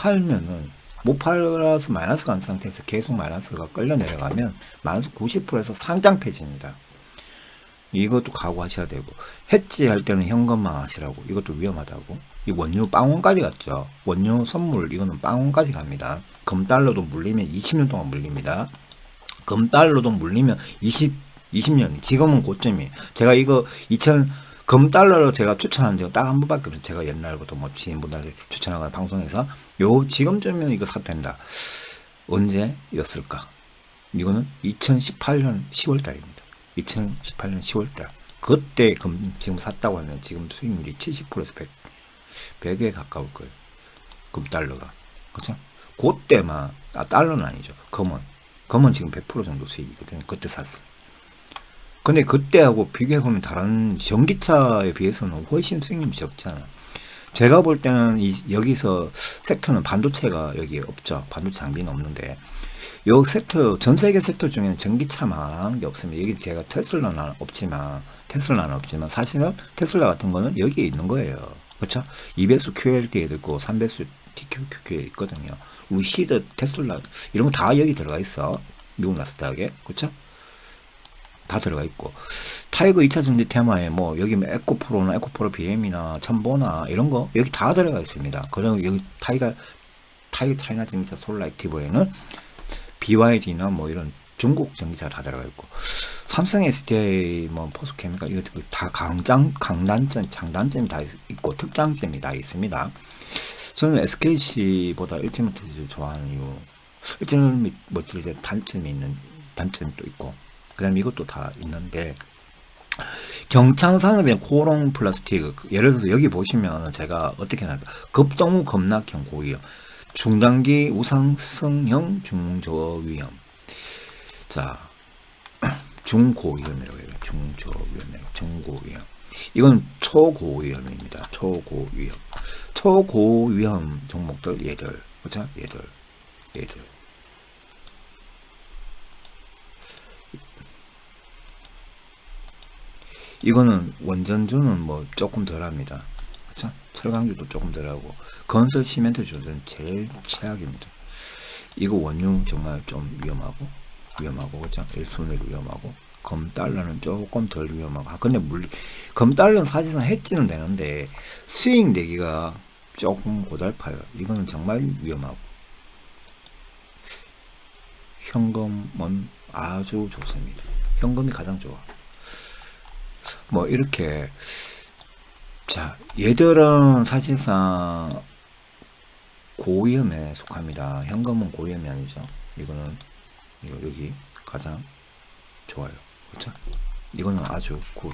팔아서 마이너스 간 상태에서 계속 마이너스가 끌려 내려가면 마이너스 90%에서 상장 폐지입니다. 이것도 각오하셔야 되고, 해지할 때는 현금만 하시라고. 이것도 위험하다고. 이 원유 빵원까지 갔죠. 원유 선물 이거는 빵원까지 갑니다. 금달러도 물리면 20년 동안 물립니다. 금달러도 물리면 20년. 지금은 고점이에요. 제가 이거 금달러로 제가 추천한 적은 딱 한 번밖에 없어요. 제가 옛날부터 뭐 지인분들한테 추천하거나 방송에서 지금쯤이면 이거 사도 된다. 언제였을까? 이거는 2018년 10월 달입니다. 2018년 10월달. 그때 지금 샀다고 하면 지금 수익률이 70%에서 100에 가까울 거예요. 금달러가. 그쵸? 그때만, 달러는 아니죠. 금은 지금 100% 정도 수익이거든요. 그때 샀어요. 근데 그때하고 비교해보면 다른 전기차에 비해서는 훨씬 수익률이 적잖아요. 제가 볼 때는 여기서 섹터는 반도체가 여기 없죠. 반도체 장비는 없는데, 요 섹터, 전 세계 섹터 중에는 전기차만 게 없습니다. 여기 제가 테슬라는 없지만 사실은 테슬라 같은 거는 여기에 있는 거예요. 그렇죠? 2배수 QLD에도 있고 3배수 TQQ에 있거든요. 루시드, 테슬라 이런 거 다 여기 들어가 있어. 미국 나스닥에. 그렇죠? 다 들어가 있고, 타이거 2차 전지 테마에 뭐 여기 에코프로나 에코프로 BM이나 첨보나 이런 거 여기 다 들어가 있습니다. 그리고 여기 타이거 차이나 전기차 솔라 액티브에는 BYD나 뭐 이런 중국 전기차 다 들어가 있고, 삼성 SDI 뭐 포스케미칼 이거 다 장단점이 다 있고 특장점이 다 있습니다. 저는 SKC보다 일티머트를 좋아하는 이유, 일티머트에 단점이 또 있고, 그 다음에 이것도 다 있는데, 경창산업의 코롱 플라스틱, 예를 들어서 여기 보시면 제가 어떻게 나요? 급동우 급락형 고위험, 중단기 우상성형 중저위험. 자, 중고위험이라고 해요. 중고위험. 이건 초고위험입니다. 초고위험 종목들 얘들. 그렇죠? 얘들. 이거는 원전주는 뭐 조금 덜합니다. 그렇죠? 철강주도 조금 덜하고, 건설 시멘트주는 제일 최악입니다. 이거 원유 정말 좀 위험하고 그렇죠? 일손으로 위험하고, 금달러는 조금 덜 위험하고. 근데 금달러는 사실상 해지는 되는데 수익 내기가 조금 고달파요. 이거는 정말 위험하고, 현금은 아주 좋습니다. 현금이 가장 좋아. 뭐 이렇게, 자, 얘들은 사실상 고위험에 속합니다. 현금은 고위험이 아니죠. 이거는 여기 가장 좋아요. 그렇죠? 이거는 아주 굿.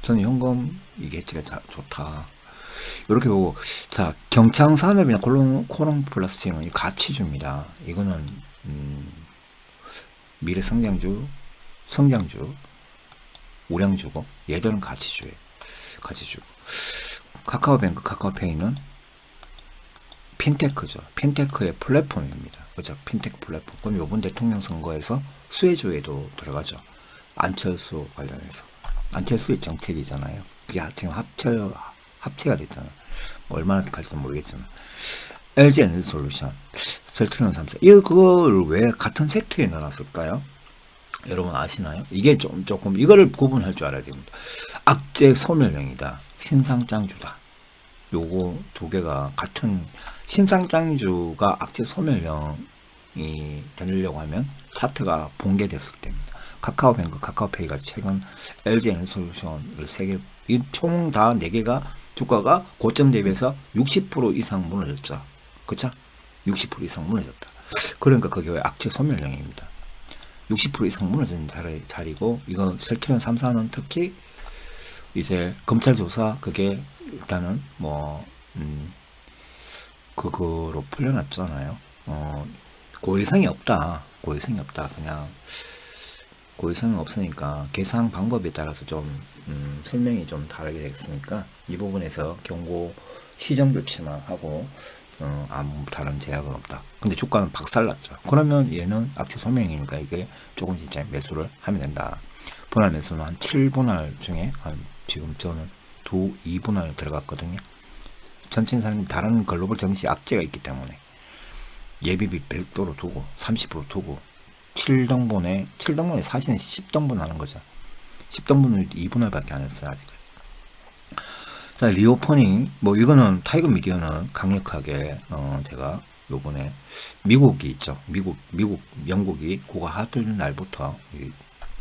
저는 현금 이게 해치가 좋다. 이렇게 보고, 자, 경창산업이나 코롱 플라스틱은 가치주입니다. 이거는 미래 성장주, 우량주고, 얘들은 가치주. 카카오뱅크, 카카오페이는 핀테크죠. 핀테크의 플랫폼입니다. 그죠? 핀테크 플랫폼. 그럼 이번 대통령 선거에서 수혜주에도 들어가죠. 안철수 관련해서. 안철수의 정책이잖아요. 그게 지금 합체가 됐잖아. 뭐 얼마나 갈지 모르겠지만. LG 에너지솔루션, 셀트리온 3사. 이걸 왜 같은 섹터에 넣어놨을까요? 여러분 아시나요? 이게 조금 이거를 구분할 줄 알아야 됩니다. 악재 소멸형이다, 신상장주다. 요거 두 개가 같은, 신상장주가 악재 소멸형이 되려고 하면 차트가 붕괴됐을 때입니다. 카카오뱅크, 카카오페이가 최근 LG 에너지솔루션을 3개, 이 총 다 4개가 주가가 고점 대비해서 60% 이상 무너졌죠. 그쵸? 60% 이상 무너졌다. 그러니까 그게 왜 악재 소멸형입니다. 60% 이상 무너진 자리고, 이거 셀트리온 3사는 특히 이제 검찰 조사, 그게 일단은 뭐 그거로 풀려났잖아요. 고의성이 없다. 고의성이 없다. 그냥 고의성이 없으니까 계산 방법에 따라서 좀 설명이 좀 다르게 되겠으니까 이 부분에서 경고 시정 조치만 하고 아무 다른 제약은 없다. 근데 주가는 박살났죠. 그러면 얘는 악재 소명이니까 이게 조금씩 이제 매수를 하면 된다. 분할 매수는 한 7분할 중에 한 지금 저는 2분할 들어갔거든요. 전체사님 다른 글로벌 정시 악재가 있기 때문에 예비비 별도로 두고 30% 두고 7등분에 사실은 10등분 하는 거죠. 10등분을 2분할밖에 안 했어요 아직까지. 자, 리오퍼닝 뭐 이거는 타이거 미디어는 강력하게 제가 요번에 미국이 있죠. 미국 영국이 그거 하던 날부터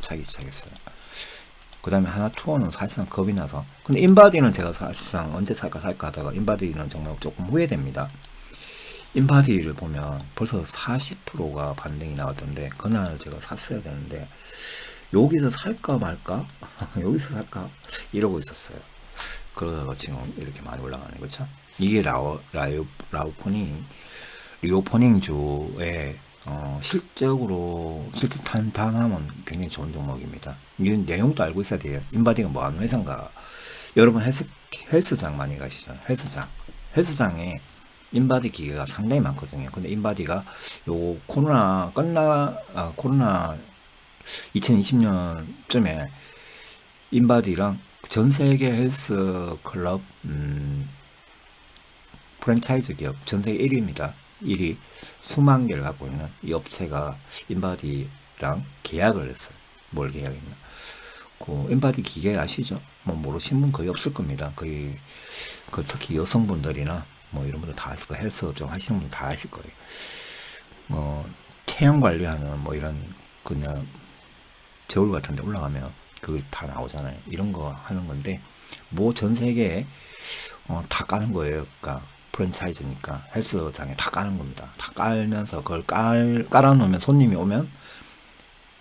사기 시작했어요. 그 다음에 하나투어는 사실상 겁이 나서. 근데 인바디는 제가 사실상 언제 살까 하다가 인바디는 정말 조금 후회됩니다. 인바디를 보면 벌써 40%가 반등이 나왔던데 그날 제가 샀어야 되는데 여기서 살까 말까 여기서 살까 이러고 있었어요. 그래서 지금 이렇게 많이 올라가는 거죠. 이게 리오퍼닝 주에 실적으로 실제 탄탄하면 굉장히 좋은 종목입니다. 이 내용도 알고 있어야 돼요. 인바디가 뭐 하는 회사인가. 여러분 헬스장 많이 가시잖아요. 헬스장에 인바디 기계가 상당히 많거든요. 근데 인바디가 요 코로나 2020년쯤에 인바디랑 전 세계 헬스 클럽 프랜차이즈 기업 전 세계 1위입니다. 1위 수만 개를 갖고 있는 이 업체가 인바디랑 계약을 했어요. 뭘 계약했나? 그 인바디 기계 아시죠? 뭐 모르시는 분 거의 없을 겁니다. 거의 특히 여성분들이나 뭐 이런 분들 다 아실 거예요. 헬스 좀 하시는 분들 다 아실 거예요. 체형 관리하는 뭐 이런 그냥 저울 같은 데 올라가면 그거 다 나오잖아요. 이런 거 하는 건데 뭐 전 세계에 다 까는 거예요. 그러니까 프랜차이즈니까 헬스장에 다 까는 겁니다. 다 깔면서 그걸 깔아놓으면 손님이 오면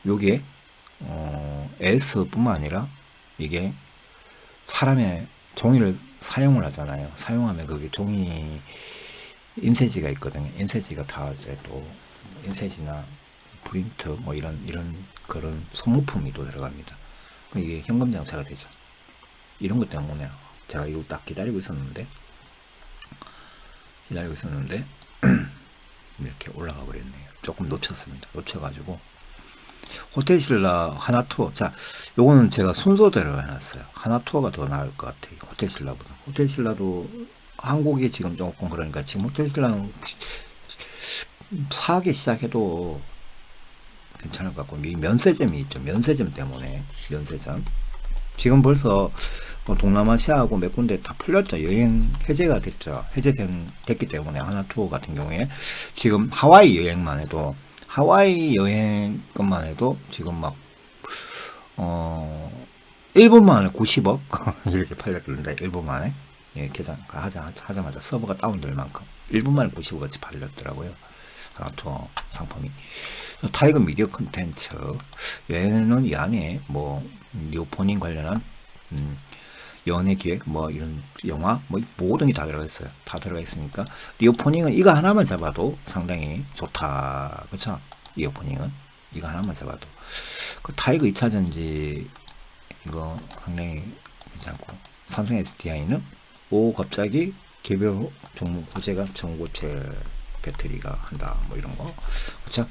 요게 AS뿐만 아니라 이게 사람의 종이를 사용을 하잖아요. 사용하면 그게 종이 인쇄지가 있거든요. 인쇄지가 다 이제 또 인쇄지나 프린트 뭐 이런 그런 소모품이 또 들어갑니다. 이게 현금 장사가 되죠. 이런 것 때문에 제가 이거 딱 기다리고 있었는데 이렇게 올라가 버렸네요. 조금 놓쳤습니다. 놓쳐가지고 호텔신라 하나투어. 자, 요거는 제가 순서대로 해놨어요. 하나투어가 더 나을 것 같아요. 호텔신라보다. 호텔신라도 한국이 지금 조금 그러니까 지금 호텔신라는 사기 시작해도 괜찮을 것 같고 면세점이 있죠. 면세점 때문에 면세점 지금 벌써 동남아시아하고 몇 군데 다 풀렸죠. 여행 해제가 됐죠. 됐기 때문에 하나투어 같은 경우에 지금 하와이 여행만 해도 하와이 여행 것만 해도 지금 막 1분 만에 90억 이렇게 팔렸는데 1분 만에 계산 하자마자 서버가 다운될 만큼 1분 만에 90억어치 팔렸더라고요. 하나투어 상품이. 타이거 미디어 컨텐츠 얘는 이 안에 뭐 리오포닝 관련한 연예 기획 뭐 이런 영화 뭐 모든 게 다 들어가 있어요. 다 들어가 있으니까 리오포닝은 이거 하나만 잡아도 상당히 좋다. 그렇죠? 리오포닝은 이거 하나만 잡아도 그 타이거 2차 전지 이거 상당히 괜찮고 삼성 SDI는 갑자기 개별 종목 호재가 전고체 배터리가 한다 뭐 이런 거 그렇죠?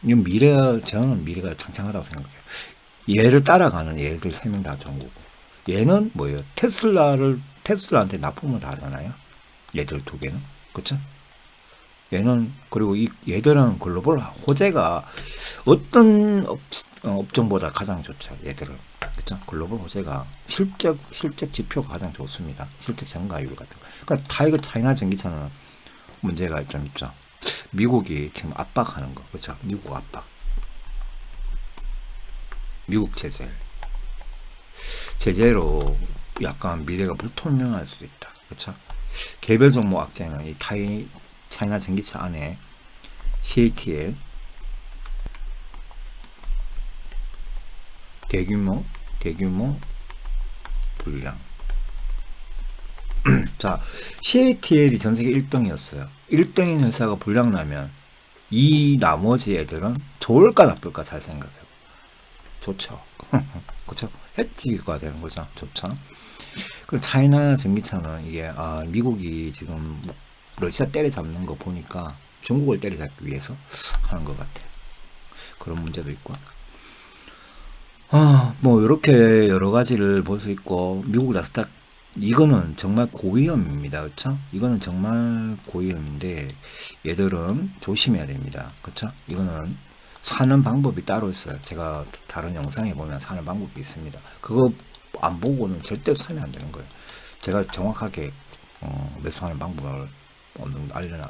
이건 저는 미래가 창창하다고 생각해요. 얘를 따라가는 얘들 3명 다 전고고 얘는 뭐예요? 테슬라한테 납품을 다 하잖아요. 얘들 2개는 그렇죠? 얘는 그리고 얘들은 글로벌 호재가 어떤 업종보다 가장 좋죠. 얘들은 그렇죠? 글로벌 호재가 실적 지표가 가장 좋습니다. 실적 전가율 같은 거. 그러니까 타이거 차이나 전기차는 문제가 좀 있죠. 미국이 지금 압박하는 거 그렇죠? 미국 압박, 미국 제재로 약간 미래가 불투명할 수도 있다. 그렇죠? 개별 종목 악재는 이 차이나 전기차 안에 CATL 대규모 불량 자, CATL이 전세계 1등이었어요. 1등인 회사가 불량 나면 이 나머지 애들은 좋을까 나쁠까 잘 생각해요. 좋죠. 그렇죠? 해지가 되는 거죠. 좋죠. 그 차이나 전기차는 이게 미국이 지금 러시아 때려잡는 거 보니까 중국을 때려잡기 위해서 하는 것 같아요. 그런 문제도 있고. 뭐 이렇게 여러 가지를 볼 수 있고 미국 나스닥 이거는 정말 고위험입니다. 그렇죠? 이거는 정말 고위험인데 얘들은 조심해야 됩니다. 그렇죠? 이거는 사는 방법이 따로 있어요. 제가 다른 영상에 보면 사는 방법이 있습니다. 그거 안 보고는 절대 사면 안 되는 거예요. 제가 정확하게 매수하는 방법을 알려놔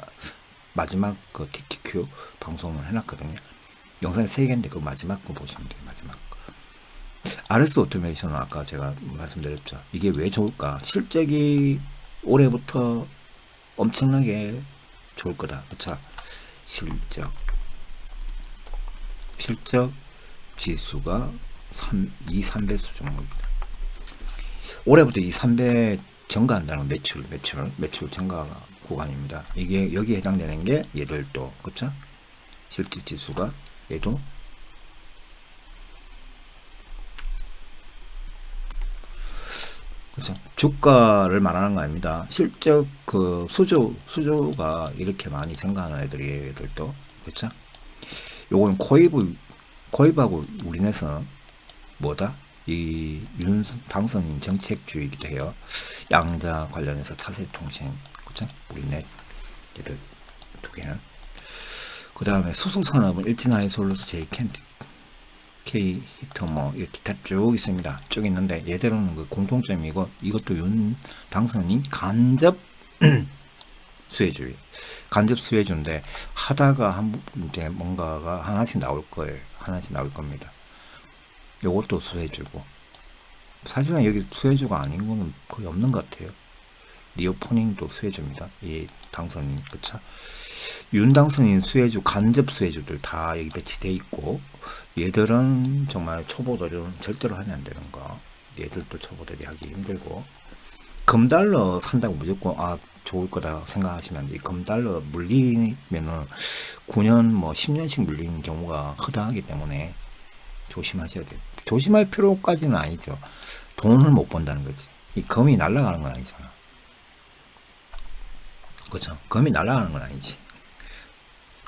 마지막 그 TQQ 방송을 해놨거든요. 영상이 3개인데 그 마지막 거 보시면 돼요. 마지막 거. RS 오토메이션은 아까 제가 말씀드렸죠. 이게 왜 좋을까? 실적이 올해부터 엄청나게 좋을 거다. 그쵸? 실적 지수가 2, 3배수 정도입니다. 올해부터 이 3배 증가한다는 매출 증가 구간입니다. 이게 여기에 해당되는 게 얘들도 그쵸? 실적 지수가 얘도 그렇죠. 주가를 말하는 거 아닙니다. 실적 그 수조가 이렇게 많이 증가하는 애들도 그렇죠. 요건 코입하고 우리네서 뭐다? 이 당선인 정책주의이기도 해요. 양자 관련해서 차세 통신 그렇죠. 우리네 얘들 두 개는. 그 다음에 수소산업은 일진하이솔루스 제이캔디 K 히터 뭐 이렇게 다 쭉 있습니다. 쭉 있는데 얘들은 그 공통점이고 이것도 윤 당선인 간접 수혜주의, 간접 수혜주인데 하다가 이제 뭔가가 하나씩 나올 거예요. 하나씩 나올 겁니다. 요것도 수혜주고 사실은 여기 수혜주가 아닌 거는 거의 없는 것 같아요. 리오포닝도 수혜주입니다. 이 당선인 그쵸? 윤당선인 수혜주, 간접 수혜주들 다 여기 배치돼 있고 얘들은 정말 초보들은 절대로 하면 안 되는 거. 얘들도 초보들이 하기 힘들고 금달러 산다고 무조건 좋을 거다 생각하시면 안 돼. 금달러 물리면은 9년 뭐 10년씩 물리는 경우가 허다하기 때문에 조심하셔야 돼요. 조심할 필요까지는 아니죠. 돈을 못 번다는 거지. 이 금이 날아가는 건 아니잖아. 그렇죠? 금이 날아가는 건 아니지.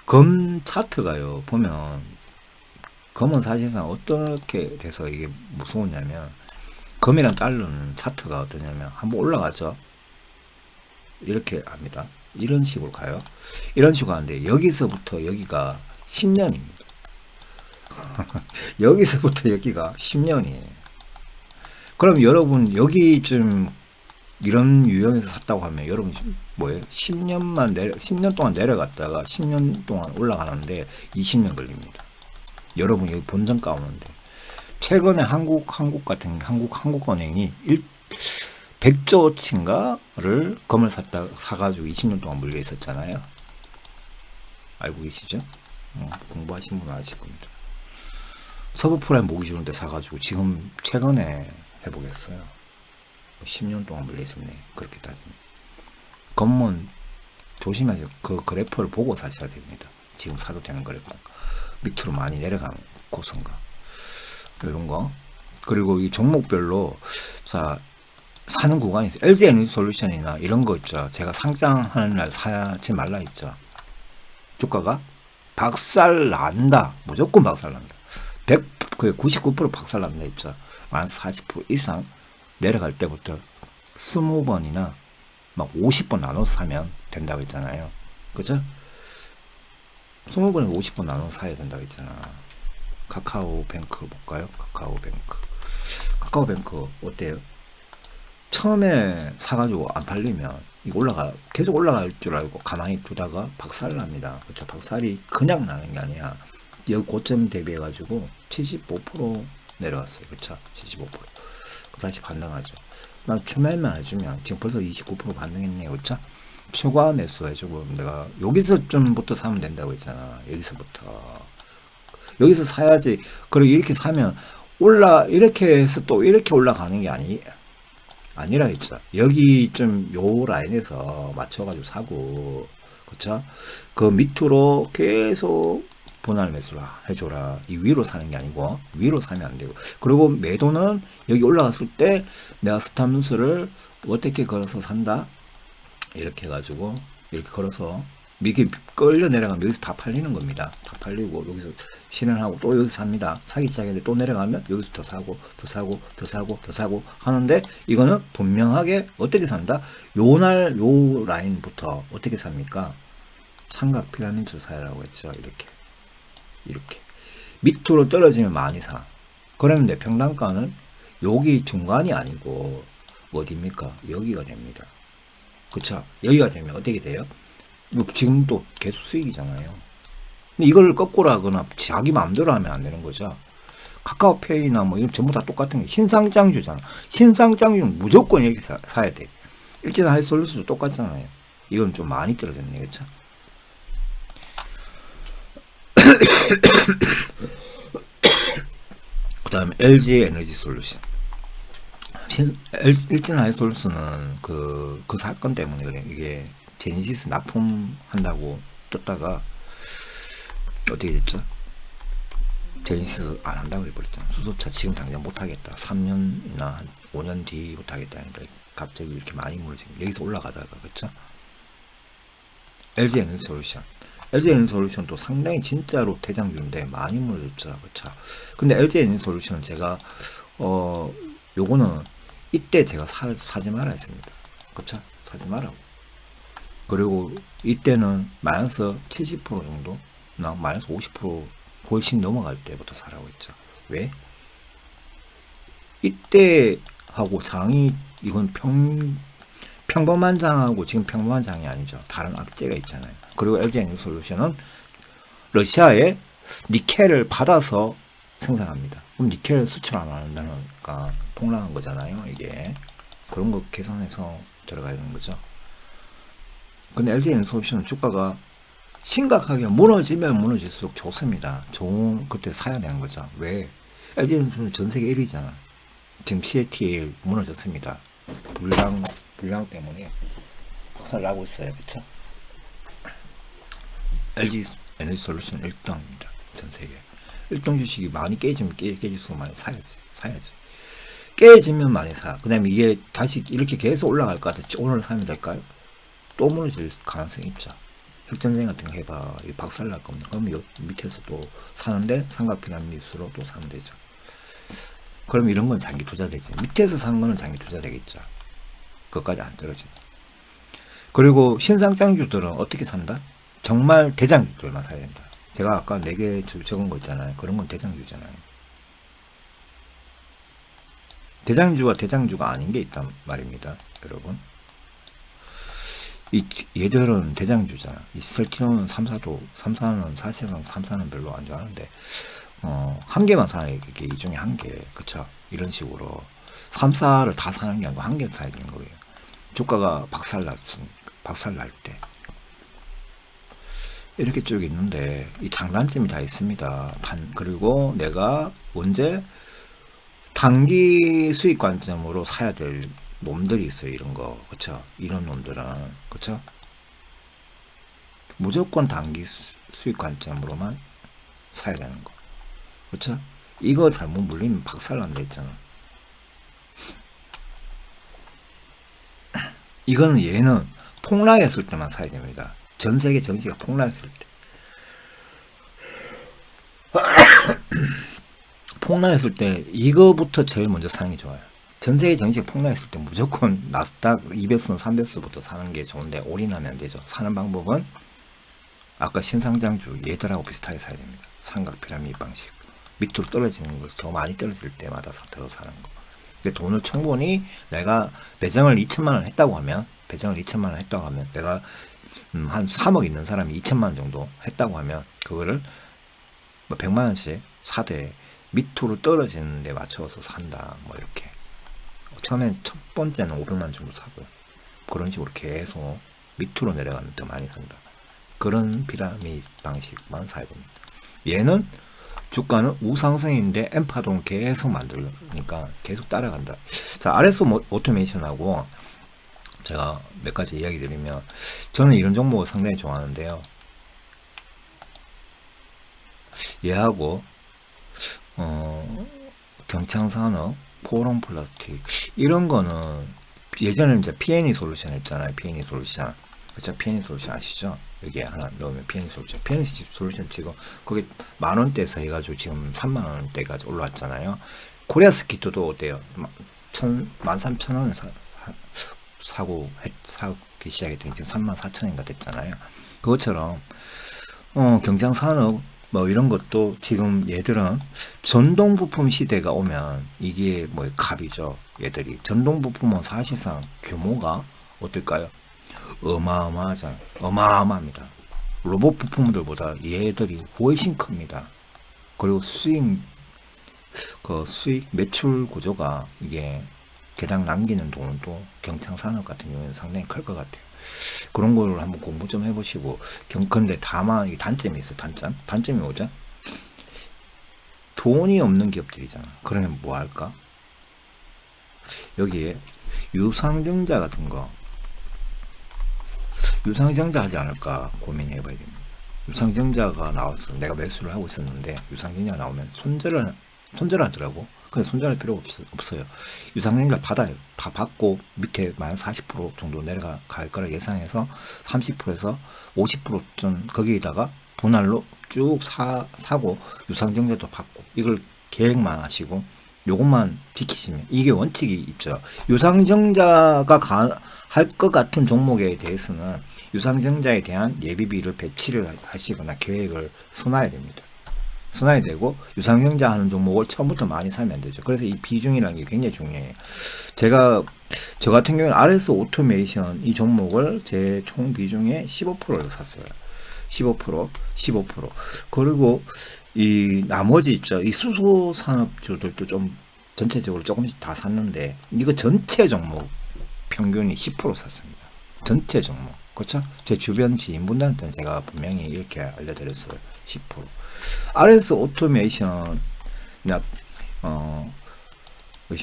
금 차트가요 보면 금은 사실상 어떻게 돼서 이게 무서우냐면 금이랑 달러는 차트가 어떠냐면 한번 올라가죠. 이렇게 합니다. 이런 식으로 가요. 이런 식으로 가는데 여기서부터 여기가 10년입니다. 여기서부터 여기가 10년이에요. 그럼 여러분 여기쯤 이런 유형에서 샀다고 하면 여러분 뭐예요? 10년 동안 내려갔다가 10년 동안 올라가는데 20년 걸립니다. 여러분 여기 본전가 오는데 최근에 한국은행이 100조어치인가를 금을 사가지고 20년 동안 물려 있었잖아요. 알고 계시죠? 공부하신 분은 아실 겁니다. 서브프라임 모기 주는데 사가지고 지금 최근에 해보겠어요. 10년 동안 물려 있었네. 그렇게 따지면. 금은 조심하세요. 그 그래프를 보고 사셔야 됩니다. 지금 사도 되는 그래프. 밑으로 많이 내려가는 고선가. 이런 거. 그리고 이 종목별로 사는 구간이 있어요. LG 에너지 솔루션이나 이런 거 있죠. 제가 상장하는 날 사지 말라 했죠. 주가가 박살 난다. 무조건 박살 난다. 99% 박살 난다 했죠. 한 40% 이상 내려갈 때부터 20번이나 막 50번 나눠서 사면 된다고 했잖아요. 그죠? 20번에 50번 나눠서 사야 된다고 했잖아. 카카오뱅크 볼까요? 카카오뱅크 어때요? 처음에 사가지고 안 팔리면 이거 계속 올라갈 줄 알고 가만히 두다가 박살 납니다. 그렇죠? 박살이 그냥 나는 게 아니야. 여기 고점 대비해가지고 75% 내려왔어요. 그쵸? 75%. 다시 반등하죠. 나 추매만 해주면 지금 벌써 29% 반등했네요. 그쵸? 추가 매수 해주고 내가 여기서 좀부터 사면 된다고 했잖아. 여기서 사야지. 그리고 이렇게 사면 이렇게 해서 또 이렇게 올라가는 게 아니라 했죠. 여기 좀 요 라인에서 맞춰가지고 사고, 그쵸? 그 밑으로 계속 분할 매수를 해줘라. 이 위로 사는 게 아니고, 위로 사면 안 되고. 그리고 매도는 여기 올라갔을 때 내가 스탑 누수를 어떻게 걸어서 산다? 이렇게 해가지고, 이렇게 걸어서 이게 끌려 내려가면 여기서 다 팔리는 겁니다. 다 팔리고 여기서 실현하고 또 여기서 삽니다. 사기 시작했는데 또 내려가면 여기서 더 사고 더 사고 더 사고 더 사고 하는데, 이거는 분명하게 어떻게 산다? 요날 요 라인부터 어떻게 삽니까? 삼각 피라미드로 사라고 했죠. 이렇게 밑으로 떨어지면 많이 사. 그러면 내 평단가는 여기 중간이 아니고 어디입니까? 여기가 됩니다. 그쵸? 여기가 되면 어떻게 돼요? 지금 또 계속 수익이잖아요. 근데 이걸 거꾸로 하거나 자기 마음대로 하면 안 되는 거죠. 카카오페이나 뭐 이건 전부 다 똑같은 게 신상장주잖아. 신상장주는 무조건 이렇게 사야 돼. 일제나 하이솔루스도 똑같잖아요. 이건 좀 많이 떨어졌네, 그렇죠? 그 다음에 LG 에너지 솔루션. 일제나 하이솔루스는 그 사건 때문에 그래. 이게 제니시스 납품한다고 떴다가 어떻게 됐죠? 제니시스 안 한다고 해버렸잖아. 수소차 지금 당장 못하겠다. 3년이나 5년 뒤 못하겠다니까 갑자기 이렇게 많이 무너지고 여기서 올라가다가, 그쵸? LG 에너지 솔루션. LG 에너지 솔루션도 상당히 진짜로 대장주인데 많이 무너졌죠. 그쵸? 근데 LG 에너지 솔루션은 제가 요거는 이때 제가 사지 말아 했습니다. 그쵸? 사지 말라고. 그리고 이때는 마이너스 70% 정도, 나 마이너스 50% 훨씬 넘어갈 때부터 사라고 했죠. 왜? 이때 하고 장이, 이건 평범한 장하고 지금 평범한 장이 아니죠. 다른 악재가 있잖아요. 그리고 LG 에너지 솔루션은 러시아에 니켈을 받아서 생산합니다. 그럼 니켈 수출 안 한다니까 폭락한 거잖아요. 이게 그런 거 계산해서 들어가야 되는 거죠. 근데 LG 에너지 솔루션은 주가가 심각하게 무너지면 무너질수록 좋습니다. 좋은, 그때 사야 되는 거죠. 왜? LG 에너지 솔루션 전 세계 1위잖아. 지금 CATL 무너졌습니다. 불량 때문에 박살 나고 있어요. 그쵸? LG 에너지 솔루션 1등입니다. 전 세계. 1등 주식이 많이 깨지면 깨질수록 많이 사야지. 깨지면 많이 사. 그 다음에 이게 다시 이렇게 계속 올라갈 것 같아. 오늘 사면 될까요? 또 무너질 가능성이 있죠. 핵전쟁 같은 거 해봐. 박살 날 겁니다. 그럼 요 밑에서 또 사는데 삼각피라미드로 또 사면 되죠. 그럼 이런 건 장기 투자 되지. 밑에서 산 거는 장기 투자 되겠죠. 그것까지 안 떨어지네. 그리고 신상장주들은 어떻게 산다? 정말 대장주들만 사야 된다. 제가 아까 4개 적은 거 있잖아요. 그런 건 대장주잖아요. 대장주가 대장주가 아닌 게 있단 말입니다. 여러분. 얘들은 대장주잖아. 이 셀티노는 3사는 사실상 3사는 별로 안 좋아하는데, 한 개만 사는 게 이 중에 한 개. 그쵸? 이런 식으로. 3사를 다 사는 게 아니고 한 개를 사야 되는 거예요. 주가가 박살 날 때. 이렇게 쭉 있는데, 이 장단점이 다 있습니다. 그리고 내가 언제 단기 수익 관점으로 사야 될 놈들이 있어요. 이런 거. 그쵸? 이런 놈들은. 그쵸? 무조건 단기 수익 관점으로만 사야 되는 거. 그쵸? 이거 잘못 물리면 박살난다 했잖아. 이거는 얘는 폭락했을 때만 사야 됩니다. 전 세계 정시가 폭락했을 때. 폭락했을 때 이거부터 제일 먼저 사는 게 좋아요. 전 세계 정시가 폭락했을 때 무조건 나스닥 200수, 300수부터 사는 게 좋은데 올인하면 안 되죠. 사는 방법은 아까 신상장주 얘들하고 비슷하게 사야 됩니다. 삼각 피라미드 방식. 밑으로 떨어지는 걸 더 많이 떨어질 때마다 더 사는 거. 근데 돈을 충분히 내가 배정을 2천만 원 했다고 하면, 내가 한 3억 있는 사람이 2천만 원 정도 했다고 하면 그거를 뭐 100만 원씩 사되 밑으로 떨어지는 데 맞춰서 산다. 뭐 이렇게. 처음엔 첫 번째는 500만 원 정도 사고요. 그런 식으로 계속 밑으로 내려가면 더 많이 산다. 그런 피라미드 방식만 사야 됩니다. 얘는 주가는 우상승인데 M파동 계속 만들니까 계속 따라간다. 자, RS 오토메이션하고 제가 몇 가지 이야기 드리면, 저는 이런 종목을 상당히 좋아하는데요. 얘하고 경창산업, 포럼플라스틱 이런 거는 예전에 이제 PNE 솔루션 했잖아요. PNE 솔루션. 그쵸? PNE 솔루션 아시죠? 여기에 하나 넣으면 PNE 솔루션. PNE 솔루션 지금 그게 10,000원대에서 해가지고 지금 30,000원대까지 올라왔잖아요. 코리아 스키트도 어때요? 13,000원 사기 시작했더니 지금 34,000원인가 됐잖아요. 그것처럼 경장산업 뭐 이런 것도 지금 얘들은 전동 부품 시대가 오면 이게 뭐 갑이죠. 얘들이 전동 부품은 사실상 규모가 어떨까요? 어마어마하잖아요. 어마어마합니다. 로봇 부품들보다 얘들이 훨씬 큽니다. 그리고 수익 매출 구조가 이게 개당 남기는 돈도 경창산업 같은 경우는 상당히 클 것 같아요. 그런 거를 한번 공부 좀 해보시고. 근데 다만 이 단점이 있어요. 단점이 뭐죠? 돈이 없는 기업들이잖아. 그러면 뭐 할까? 여기에 유상증자 같은 거, 유상증자 하지 않을까 고민해봐야 됩니다. 유상증자가 나왔어. 내가 매수를 하고 있었는데 유상증자가 나오면 손절을 하더라고. 근데 손절할 필요가 없어요. 유상증자 받아요. 다 받고 밑에 -40% 정도 내려갈 거라 예상해서 30%에서 50%쯤 거기에다가 분할로 쭉 사고 유상증자도 받고, 이걸 계획만 하시고 요것만 지키시면, 이게 원칙이 있죠. 유상증자가 할 것 같은 종목에 대해서는 유상증자에 대한 예비비를 배치를 하시거나 계획을 써놔야 됩니다. 써놔야 되고, 유상증자 하는 종목을 처음부터 많이 사면 안 되죠. 그래서 이 비중이라는 게 굉장히 중요해요. 저 같은 경우는 RS 오토메이션 이 종목을 제 총 비중의 15%를 샀어요. 15%. 그리고 이 나머지 있죠. 이 수소 산업주들도 좀 전체적으로 조금씩 다 샀는데, 이거 전체 종목 평균이 10% 샀습니다. 전체 종목. 그렇죠? 제 주변 지인분들한테는 제가 분명히 이렇게 알려드렸어요. 10%. RS 오토메이션,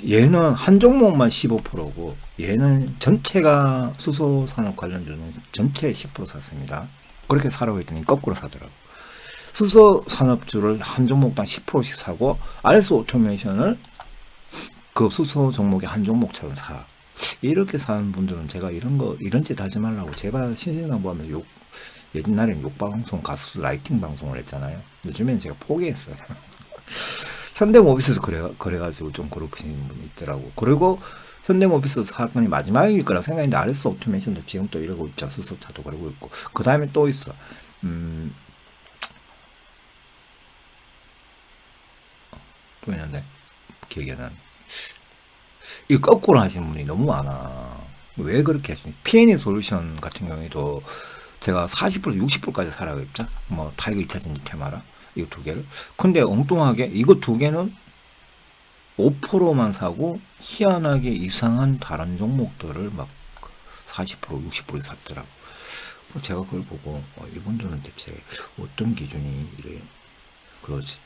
얘는 한 종목만 15%고, 얘는 전체가 수소 산업 관련주는 전체 10% 샀습니다. 그렇게 사라고 했더니 거꾸로 사더라고. 수소 산업주를 한 종목당 10%씩 사고, RS 오토메이션을 그 수소 종목의 한 종목처럼 사. 이렇게 사는 분들은 제가 이런 짓 하지 말라고 제발 신신당부하면 옛날엔 욕방송 가수 라이팅 방송을 했잖아요. 요즘엔 제가 포기했어요. 현대모비스도 그래가지고 좀 괴롭히는 분이 있더라고. 그리고 현대모비스 사건이 마지막일 거라 생각했는데 RS 오토메이션도 지금 또 이러고 있죠. 수소차도 그러고 있고. 그 다음에 또 있어. 또 있는데 기억이 안 나네. 이거 거꾸로 하시는 분이 너무 많아. 왜 그렇게 하시니? PNE 솔루션 같은 경우에도 제가 40% 60%까지 사라고 했죠. 뭐 타이거 2차전지 테마라 이거 두 개를. 근데 엉뚱하게 이거 두 개는 5%만 사고 희한하게 이상한 다른 종목들을 막 40% 60% 샀더라고. 제가 그걸 보고 이분들은 대체 어떤 기준이 이래 그러지.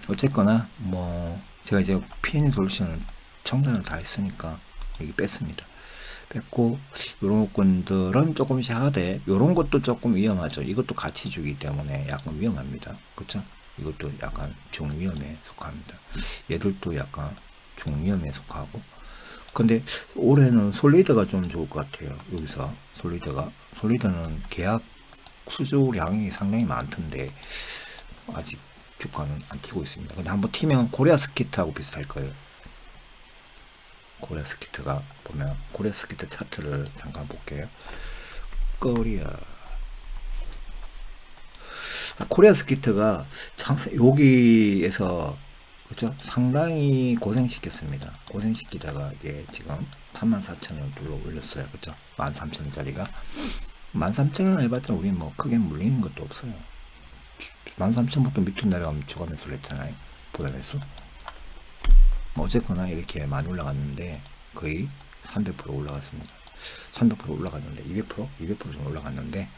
어쨌거나 뭐 제가 이제 PNE 솔루션은 청산을 다 했으니까 여기 뺐습니다. 뺐고, 요런 건들은 조금씩 하되, 요런 것도 조금 위험하죠. 이것도 가치주기 때문에 약간 위험합니다. 그쵸? 이것도 약간 중위험에 속합니다. 얘들도 약간 중위험에 속하고. 근데 올해는 솔리드가 좀 좋을 것 같아요. 여기서 솔리드는 계약 수주량이 상당히 많던데 아직 주가는 안 튀고 있습니다. 근데 한번 튀면 코리아 스키트하고 비슷할 거예요. 코리아 스키트가 보면, 코리아 스키트 차트를 잠깐 볼게요. 코리아 스키트가 여기에서 그죠? 상당히 고생시켰습니다. 고생시키다가 이게 지금 34,000원 둘러 올렸어요. 그죠? 13,000원짜리가 13,000원 해봤자 우리 뭐 크게 물리는 것도 없어요. 13,000원부터 밑으로 내려가면 주가 매수를 했잖아요. 보다 매수. 뭐 어쨌거나 이렇게 많이 올라갔는데 거의 300% 올라갔습니다. 300% 올라갔는데 200% 정도 올라갔는데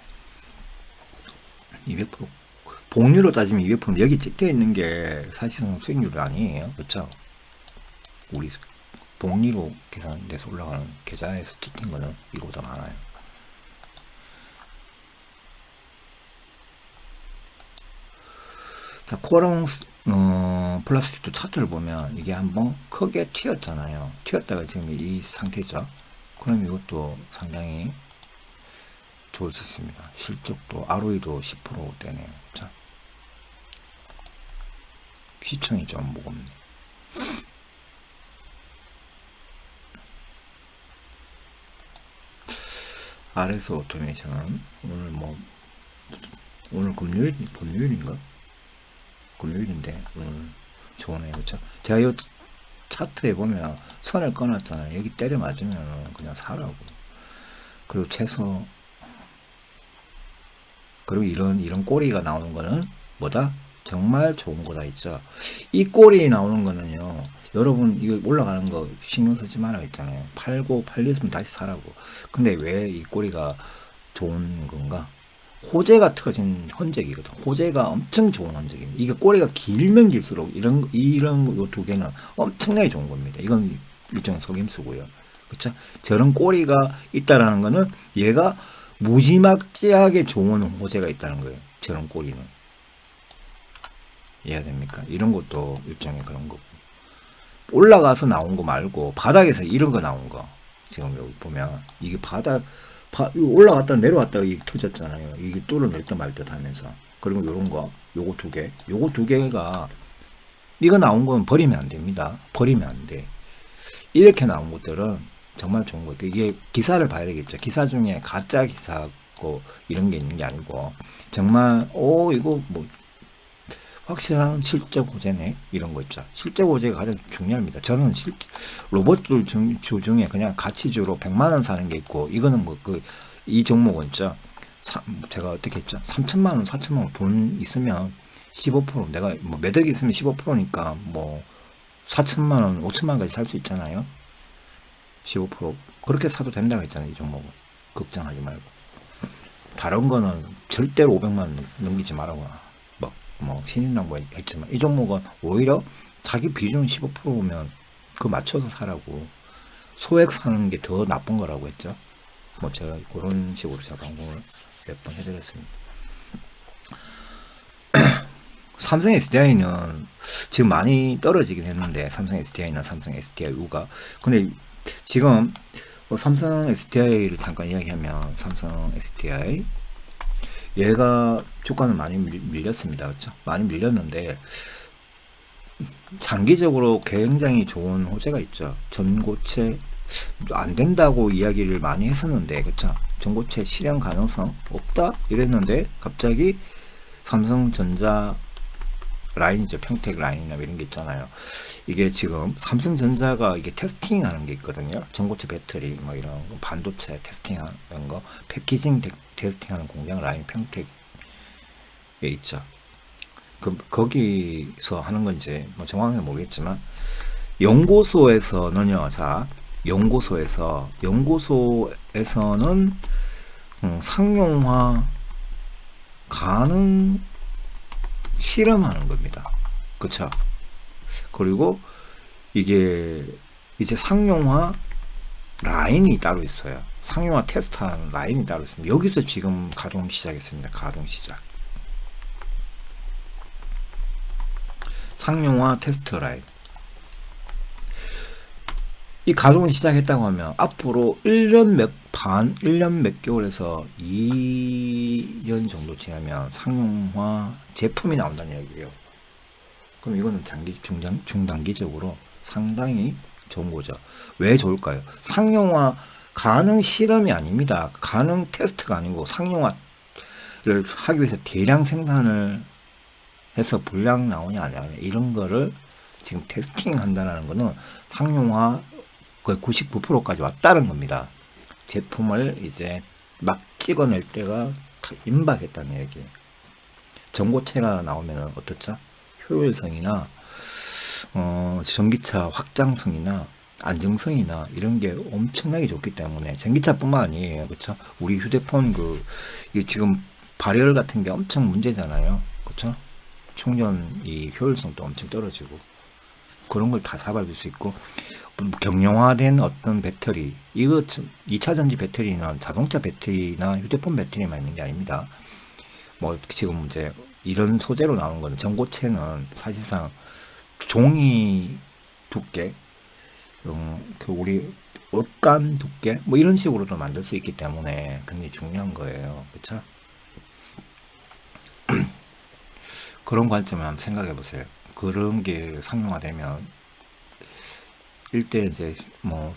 200% 복리로 따지면 200%, 여기 찍혀 있는 게 사실상 수익률이 아니에요. 그렇죠? 우리 복리로 계산돼서 올라가는 계좌에서 찍힌 거는 이거보다 많아요. 자, 코롱 플러스틱도 차트를 보면 이게 한번 크게 튀었잖아요. 튀었다가 지금 이 상태죠. 그럼 이것도 상당히 좋을 수 있습니다. 실적도 ROE도 10%대네요. 자, 시청이 좀 무겁네. RS 오토메이션은 오늘 금요일인가? 금요일인데 오늘 좋으네요. 그렇죠? 제가 이 차트에 보면 선을 꺼놨잖아요. 여기 때려 맞으면 그냥 사라고. 그리고 최소, 그리고 이런 꼬리가 나오는 거는 뭐다? 정말 좋은 거다 있죠. 이 꼬리 나오는 거는요, 여러분 이거 올라가는 거 신경 쓰지 말아 있잖아요. 팔렸으면 다시 사라고. 근데 왜 이 꼬리가 좋은 건가? 호재가 터진 흔적이거든. 호재가 엄청 좋은 흔적입니다. 이게 꼬리가 길면 길수록 이런 요 두 개는 엄청나게 좋은 겁니다. 이건 일종의 속임수고요. 그렇죠? 저런 꼬리가 있다라는 거는 얘가 무지막지하게 좋은 호재가 있다는 거예요. 저런 꼬리는. 이해가 됩니까? 이런 것도 일종의 그런 거고. 올라가서 나온 거 말고 바닥에서 이런 거 나온 거. 지금 여기 보면 이게 올라갔다 내려왔다가 이게 터졌잖아요. 이게 뚫어낼 듯 말 듯 하면서. 그리고 요런 거, 요거 두 개가, 이거 나온 건 버리면 안 됩니다. 버리면 안 돼. 이렇게 나온 것들은 정말 좋은 거예요. 이게 기사를 봐야 되겠죠. 기사 중에 가짜 기사고 이런 게 있는 게 아니고, 정말, 이거 뭐, 확실한 실적 호재네. 이런 거 있죠. 실적 호재가 가장 중요합니다. 저는 로봇들 중에 그냥 가치주로 100만원 사는 게 있고, 이거는 이 종목은 있죠. 제가 어떻게 했죠? 3천만원, 4천만원 돈 있으면 15%, 내가 뭐 매덕이 있으면 15%니까 뭐 4천만원, 5천만원까지 살 수 있잖아요. 15%. 그렇게 사도 된다고 했잖아요. 이 종목은. 걱정하지 말고. 다른 거는 절대로 500만원 넘기지 말라고. 신인당부 했지만 이 종목은 오히려 자기 비중 15%면 그 맞춰서 사라고. 소액 사는 게 더 나쁜 거라고 했죠. 제가 그런 식으로 제가 방송을 몇 번 해드렸습니다. 삼성 SDI는 지금 많이 떨어지긴 했는데, 삼성 SDI나 삼성 SDIU가. 근데 지금 삼성 SDI를 잠깐 이야기하면, 삼성 SDI 얘가 주가는 많이 밀렸습니다. 그렇죠? 많이 밀렸는데 장기적으로 굉장히 좋은 호재가 있죠. 전고체 안 된다고 이야기를 많이 했었는데, 그렇죠? 전고체 실현 가능성 없다 이랬는데 갑자기 삼성전자 라인이죠. 평택 라인이나 이런 게 있잖아요. 이게 지금 삼성전자가 이게 테스팅 하는 게 있거든요. 전고체 배터리 뭐 이런 거, 반도체 테스팅 하는 거, 패키징 테스팅 하는 공장 라인 평택에 있죠. 거기서 하는 건지 뭐 정확하게 모르겠지만, 연구소에서는요, 자, 연구소에서는 상용화 가능 실험하는 겁니다. 그쵸? 그리고 이게 이제 상용화 라인이 따로 있어요. 상용화 테스트하는 라인이 따로 있습니다. 여기서 지금 가동 시작했습니다. 가동 시작. 상용화 테스트 라인. 이 가동을 시작했다고 하면 앞으로 1년 몇 개월에서 2년 정도 지나면 상용화 제품이 나온다는 얘기예요. 그럼 이거는 중단기적으로 상당히 좋은 거죠. 왜 좋을까요? 상용화 가능 실험이 아닙니다. 가능 테스트가 아니고, 상용화를 하기 위해서 대량 생산을 해서 불량 나오냐 안 나오냐 이런 거를 지금 테스팅 한다는 거는 상용화 거의 99%까지 왔다는 겁니다. 제품을 이제 막 찍어낼 때가 임박했다는 얘기예요. 전고체가 나오면 어떻죠? 효율성이나 전기차 확장성이나 안정성이나 이런 게 엄청나게 좋기 때문에, 전기차뿐만 아니에요. 그렇죠? 우리 휴대폰 지금 발열 같은 게 엄청 문제잖아요. 그쵸? 충전 이 효율성도 엄청 떨어지고 그런 걸 다 잡아줄 수 있고 경량화된 어떤 배터리 이거 2차 전지 배터리는 자동차 배터리나 휴대폰 배터리만 있는 게 아닙니다. 뭐 지금 이제 이런 소재로 나온 거는 전고체는 사실상 종이 두께 그 우리 옷감 두께 뭐 이런 식으로도 만들 수 있기 때문에 굉장히 중요한 거예요. 그쵸? 그런 관점을 한번 생각해 보세요. 그런 게 상용화되면 일대 이제 뭐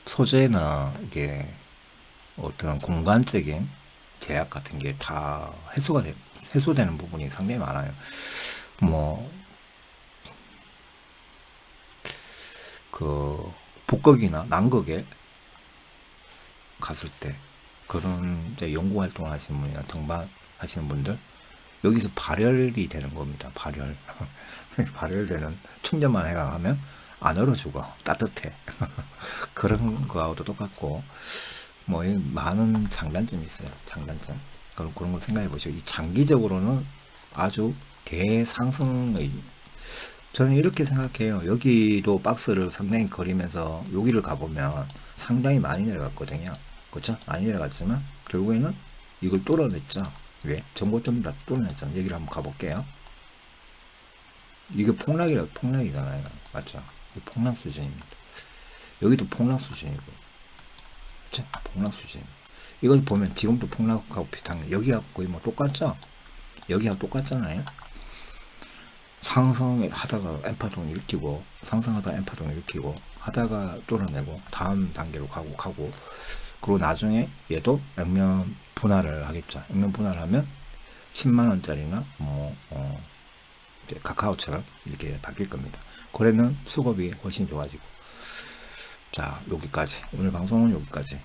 소재나 이게 어떤 공간적인 제약 같은 게 다 해소되는 부분이 상당히 많아요. 뭐 그 북극이나 남극에 갔을 때 그런 이제 연구 활동을 하시는 분이나 등반하시는 분들 여기서 발열이 되는 겁니다. 발열되는 충전만 해가면 안 얼어 죽어. 따뜻해. 그런 거하고도 똑같고 뭐 많은 장단점이 있어요. 장단점. 그런 걸 생각해 보시고 이 장기적으로는 아주 대상승의 저는 이렇게 생각해요. 여기도 박스를 상당히 거리면서 여기를 가보면 상당히 많이 내려갔거든요. 그렇죠? 많이 내려갔지만 결국에는 이걸 뚫어냈죠. 왜? 정보점 다 뚫어냈잖아요. 여기를 한번 가볼게요. 이게 폭락이잖아요. 맞죠? 폭락 수준입니다. 여기도 폭락 수준이고, 그쵸? 폭락 수준. 이걸 보면 지금도 폭락하고 비슷한 거, 여기하고 거의 뭐 똑같죠? 여기하고 똑같잖아요. 상승하다가 엠파동을 일으키고, 상승하다가 엠파동을 일으키고, 하다가 뚫어내고, 다음 단계로 가고, 그리고 나중에 얘도 액면 분할을 하겠죠. 액면 분할하면 10만원짜리나, 이제 카카오처럼 이렇게 바뀔 겁니다. 거래는 수급이 훨씬 좋아지고. 자, 여기까지. 오늘 방송은 여기까지.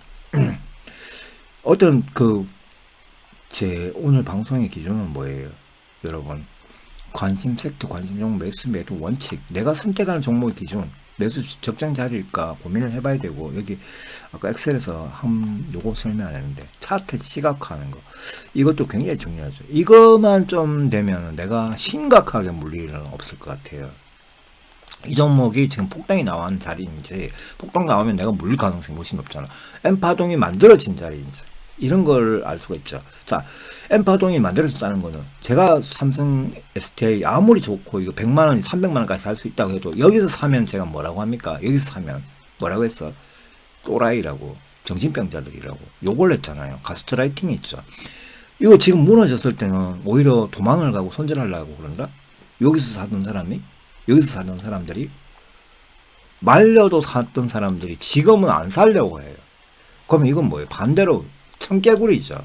어떤 제 오늘 방송의 기준은 뭐예요? 여러분, 관심 섹터, 관심 종목, 매수, 매도 원칙. 내가 선택하는 종목의 기준. 매수 적정 자리일까 고민을 해봐야 되고, 여기 아까 엑셀에서 요거 설명 안 했는데 차트 시각화하는 거 이것도 굉장히 중요하죠. 이것만 좀 되면 내가 심각하게 물릴 일은 없을 것 같아요. 이 종목이 지금 폭등이 나온 자리인지 폭등 나오면 내가 물릴 가능성이 훨씬 높잖아. M파동이 만들어진 자리인지 이런 걸 알 수가 있죠. 자, M파동이 만들어졌다는 거는 제가 삼성 STA 아무리 좋고 이거 100만원, 300만원까지 갈 수 있다고 해도 여기서 사면 제가 뭐라고 합니까? 여기서 사면 뭐라고 했어? 또라이라고, 정신병자들이라고 욕을 했잖아요. 가스트라이팅이 있죠. 이거 지금 무너졌을 때는 오히려 도망을 가고 손절하려고 그런다? 여기서 사던 사람들이 말려도 샀던 사람들이 지금은 안 살려고 해요. 그러면 이건 뭐예요? 반대로 청개구리죠.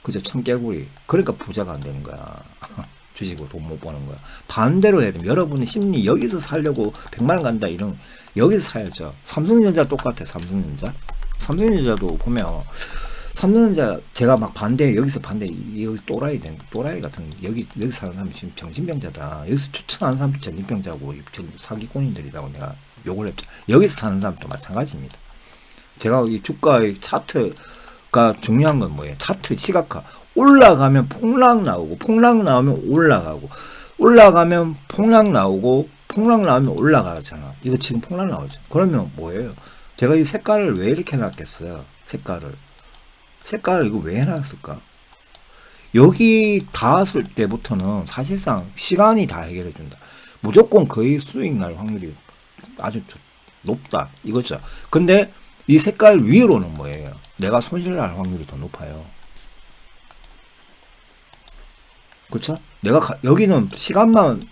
그죠? 청개구리. 그러니까 부자가 안 되는 거야. 주식으로 돈 못 버는 거야. 반대로 해야 돼. 여러분의 심리 여기서 살려고 100만원 간다 이런 여기서 사야죠. 삼성전자 똑같아. 삼성전자도 보면 삼성전자 제가 막 반대 여기서 여기 또라이 같은 여기서 사는 사람이 지금 정신병자다. 여기서 추천하는 사람도 정신병자고 사기꾼인들이라고 내가 욕을 했죠. 여기서 사는 사람도 마찬가지입니다. 제가 이 주가의 차트가 중요한 건 뭐예요? 차트 시각화. 올라가면 폭락 나오고 폭락 나오면 올라가면 폭락 나오고 폭락 나오면 올라가잖아. 이거 지금 폭락 나오죠. 그러면 뭐예요? 제가 이 색깔을 왜 이렇게 해놨겠어요? 색깔을 이거 왜 해놨을까? 여기 닿았을 때부터는 사실상 시간이 다 해결해준다. 무조건 거의 수익 날 확률이 아주 높다. 이거죠. 근데 이 색깔 위로는 뭐예요? 내가 손실 날 확률이 더 높아요. 그렇죠? 여기는 시간만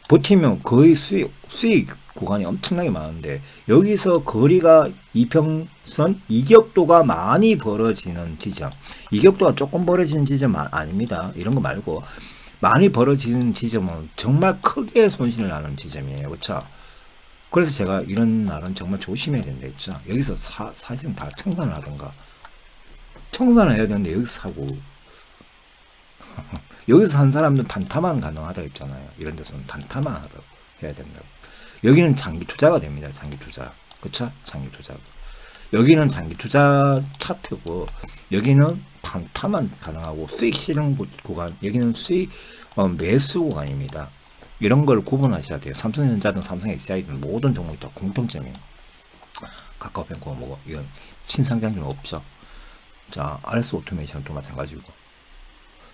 버티면 거의 수익 구간이 엄청나게 많은데 여기서 거리가 이평선 이격도가 많이 벌어지는 지점, 이격도가 조금 벌어지는 지점 아닙니다. 이런 거 말고 많이 벌어지는 지점은 정말 크게 손실을 나는 지점이에요. 그렇죠? 그래서 제가 이런 날은 정말 조심해야 된다 했죠. 여기서 사실은 다 청산을 하던가 청산을 해야 되는데 여기서 사고 여기서 산 사람들은 단타만 가능하다 했잖아요. 이런 데서는 단타만 해야 된다고. 여기는 장기 투자가 됩니다. 장기 투자. 그쵸? 장기 투자. 여기는 장기 투자 차트고 여기는 단타만 가능하고 수익 실현 구간, 여기는 수익 매수 구간입니다. 이런 걸 구분하셔야 돼요. 삼성전자든 삼성 SDI든 모든 종목이 다 공통점이에요. 카카오뱅크 뭐 이건 신상장기는 없죠. 자, RS 오토메이션도 마찬가지고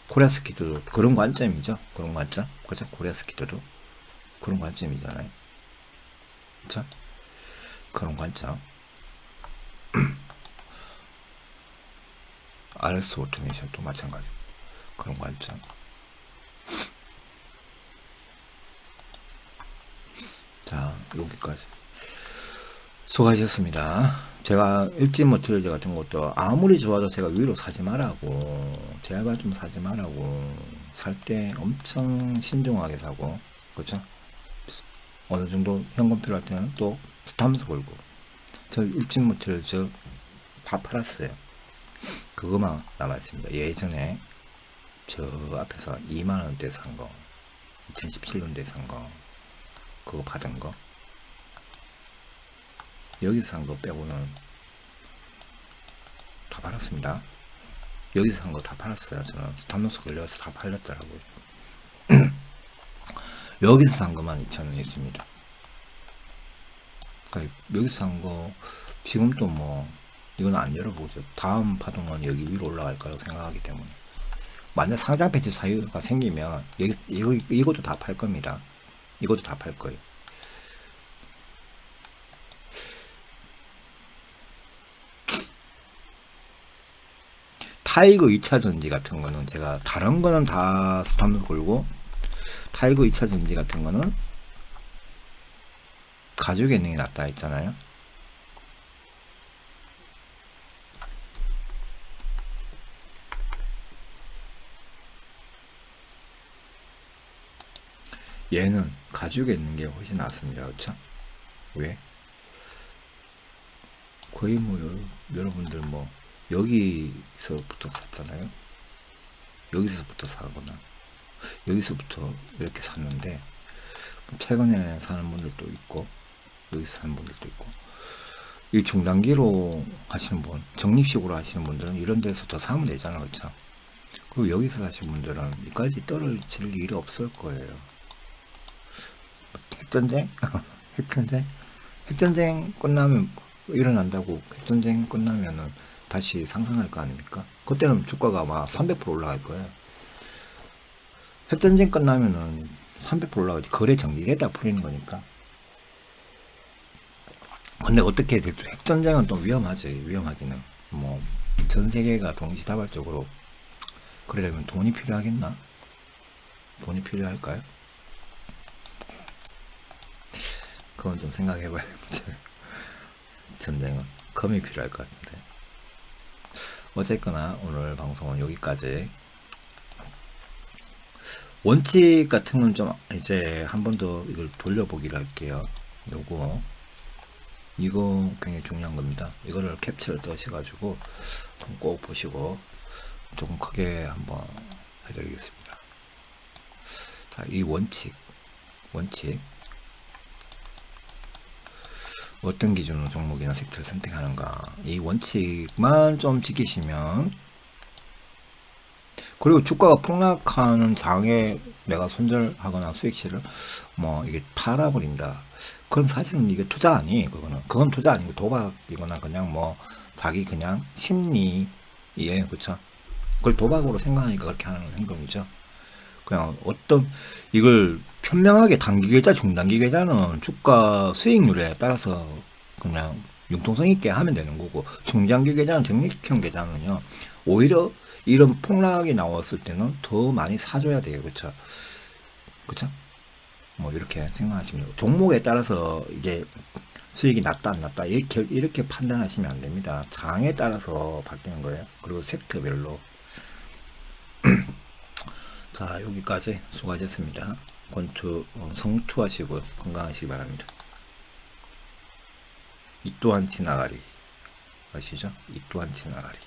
코리아스키도 그런 관점이죠. 그런 관점. 그죠? 코리아스키도 그런 관점이잖아요. 그죠? 그런 관점. RS 오토메이션도 마찬가지고 그런 관점. 자, 여기까지 수고하셨습니다. 제가 일진 머티리얼 같은 것도 아무리 좋아도 제가 위로 사지 말라고, 제발 좀 사지 말라고, 살 때 엄청 신중하게 사고, 그죠? 어느 정도 현금 필요할 때는 또 스타면서 걸고. 저 일진 머티리얼 저 다 팔았어요. 그거만 남아있습니다. 예전에 저 앞에서 2만원대 산 거, 2017년도에 산 거, 그거 받은 거, 여기서 산 거 빼고는 다 팔았습니다. 여기서 산 거 다 팔았어요. 저는 스탑로스 걸려서 다 팔렸더라고요. 여기서 산 거만 2,000원 있습니다. 그러니까 여기서 산 거 지금 또 뭐 이건 안 열어보죠. 다음 파동은 여기 위로 올라갈 거라고 생각하기 때문에 만약 상장 배치 사유가 생기면 이것도 다 팔 겁니다. 이것도 다 팔 거예요. 타이거 2차 전지 같은 거는 제가 다른 거는 다 스탑을 걸고, 타이거 2차 전지 같은 거는 가죽 예능이 낫다 했잖아요. 얘는 가죽에 있는 게 훨씬 낫습니다. 그렇죠? 왜? 거의 뭐 여러분들 뭐 여기서부터 샀잖아요. 여기서부터 사거나 여기서부터 이렇게 샀는데 최근에 사는 분들도 있고 여기서 사는 분들도 있고, 이 중단기로 하시는 분, 적립식으로 하시는 분들은 이런 데서 더 사면 되잖아. 그렇죠? 그리고 여기서 사시는 분들은 이까지 떨어질 일이 없을 거예요. 핵전쟁? 핵전쟁? 핵전쟁 끝나면 일어난다고. 핵전쟁 끝나면은 다시 상승할 거 아닙니까? 그때는 주가가 아마 300% 올라갈 거예요. 핵전쟁 끝나면은 300% 올라가지. 거래 정리됐다 풀리는 거니까. 근데 어떻게 될지, 핵전쟁은 또 위험하지. 위험하기는 뭐 전 세계가 동시다발적으로 그러려면 돈이 필요하겠나? 돈이 필요할까요? 그건 좀 생각해봐야 돼. 전쟁은 금이 필요할 것 같은데. 어쨌거나 오늘 방송은 여기까지. 원칙 같은 건 좀 이제 한 번 더 이걸 돌려보기로 할게요. 이거 굉장히 중요한 겁니다. 이거를 캡처를 떠셔가지고 꼭 보시고 조금 크게 한번 해드리겠습니다. 자, 이 원칙 어떤 기준으로 종목이나 섹터를 선택하는가, 이 원칙만 좀 지키시면, 그리고 주가가 폭락하는 장에 내가 손절하거나 수익실을 뭐 이게 팔아버린다, 그럼 사실은 이게 투자 아니에요. 그건 투자 아니고 도박이거나 그냥 뭐 자기 그냥 심리에, 그쵸? 그걸 도박으로 생각하니까 그렇게 하는 행동이죠. 그냥 어떤 이걸 현명하게 단기 계좌, 중단기 계좌는 주가 수익률에 따라서 그냥 융통성 있게 하면 되는 거고, 중장기 계좌는 적립형 계좌는요, 오히려 이런 폭락이 나왔을 때는 더 많이 사줘야 돼요. 그쵸? 그쵸? 뭐 이렇게 생각하시면 돼요. 종목에 따라서 이게 수익이 낮다 안 낮다 이렇게 판단하시면 안 됩니다. 장에 따라서 바뀌는 거예요. 그리고 섹터별로. 자, 여기까지 수고하셨습니다. 권투 성투하시고 건강하시기 바랍니다. 이 또한 지나가리 아시죠? 이 또한 지나가리.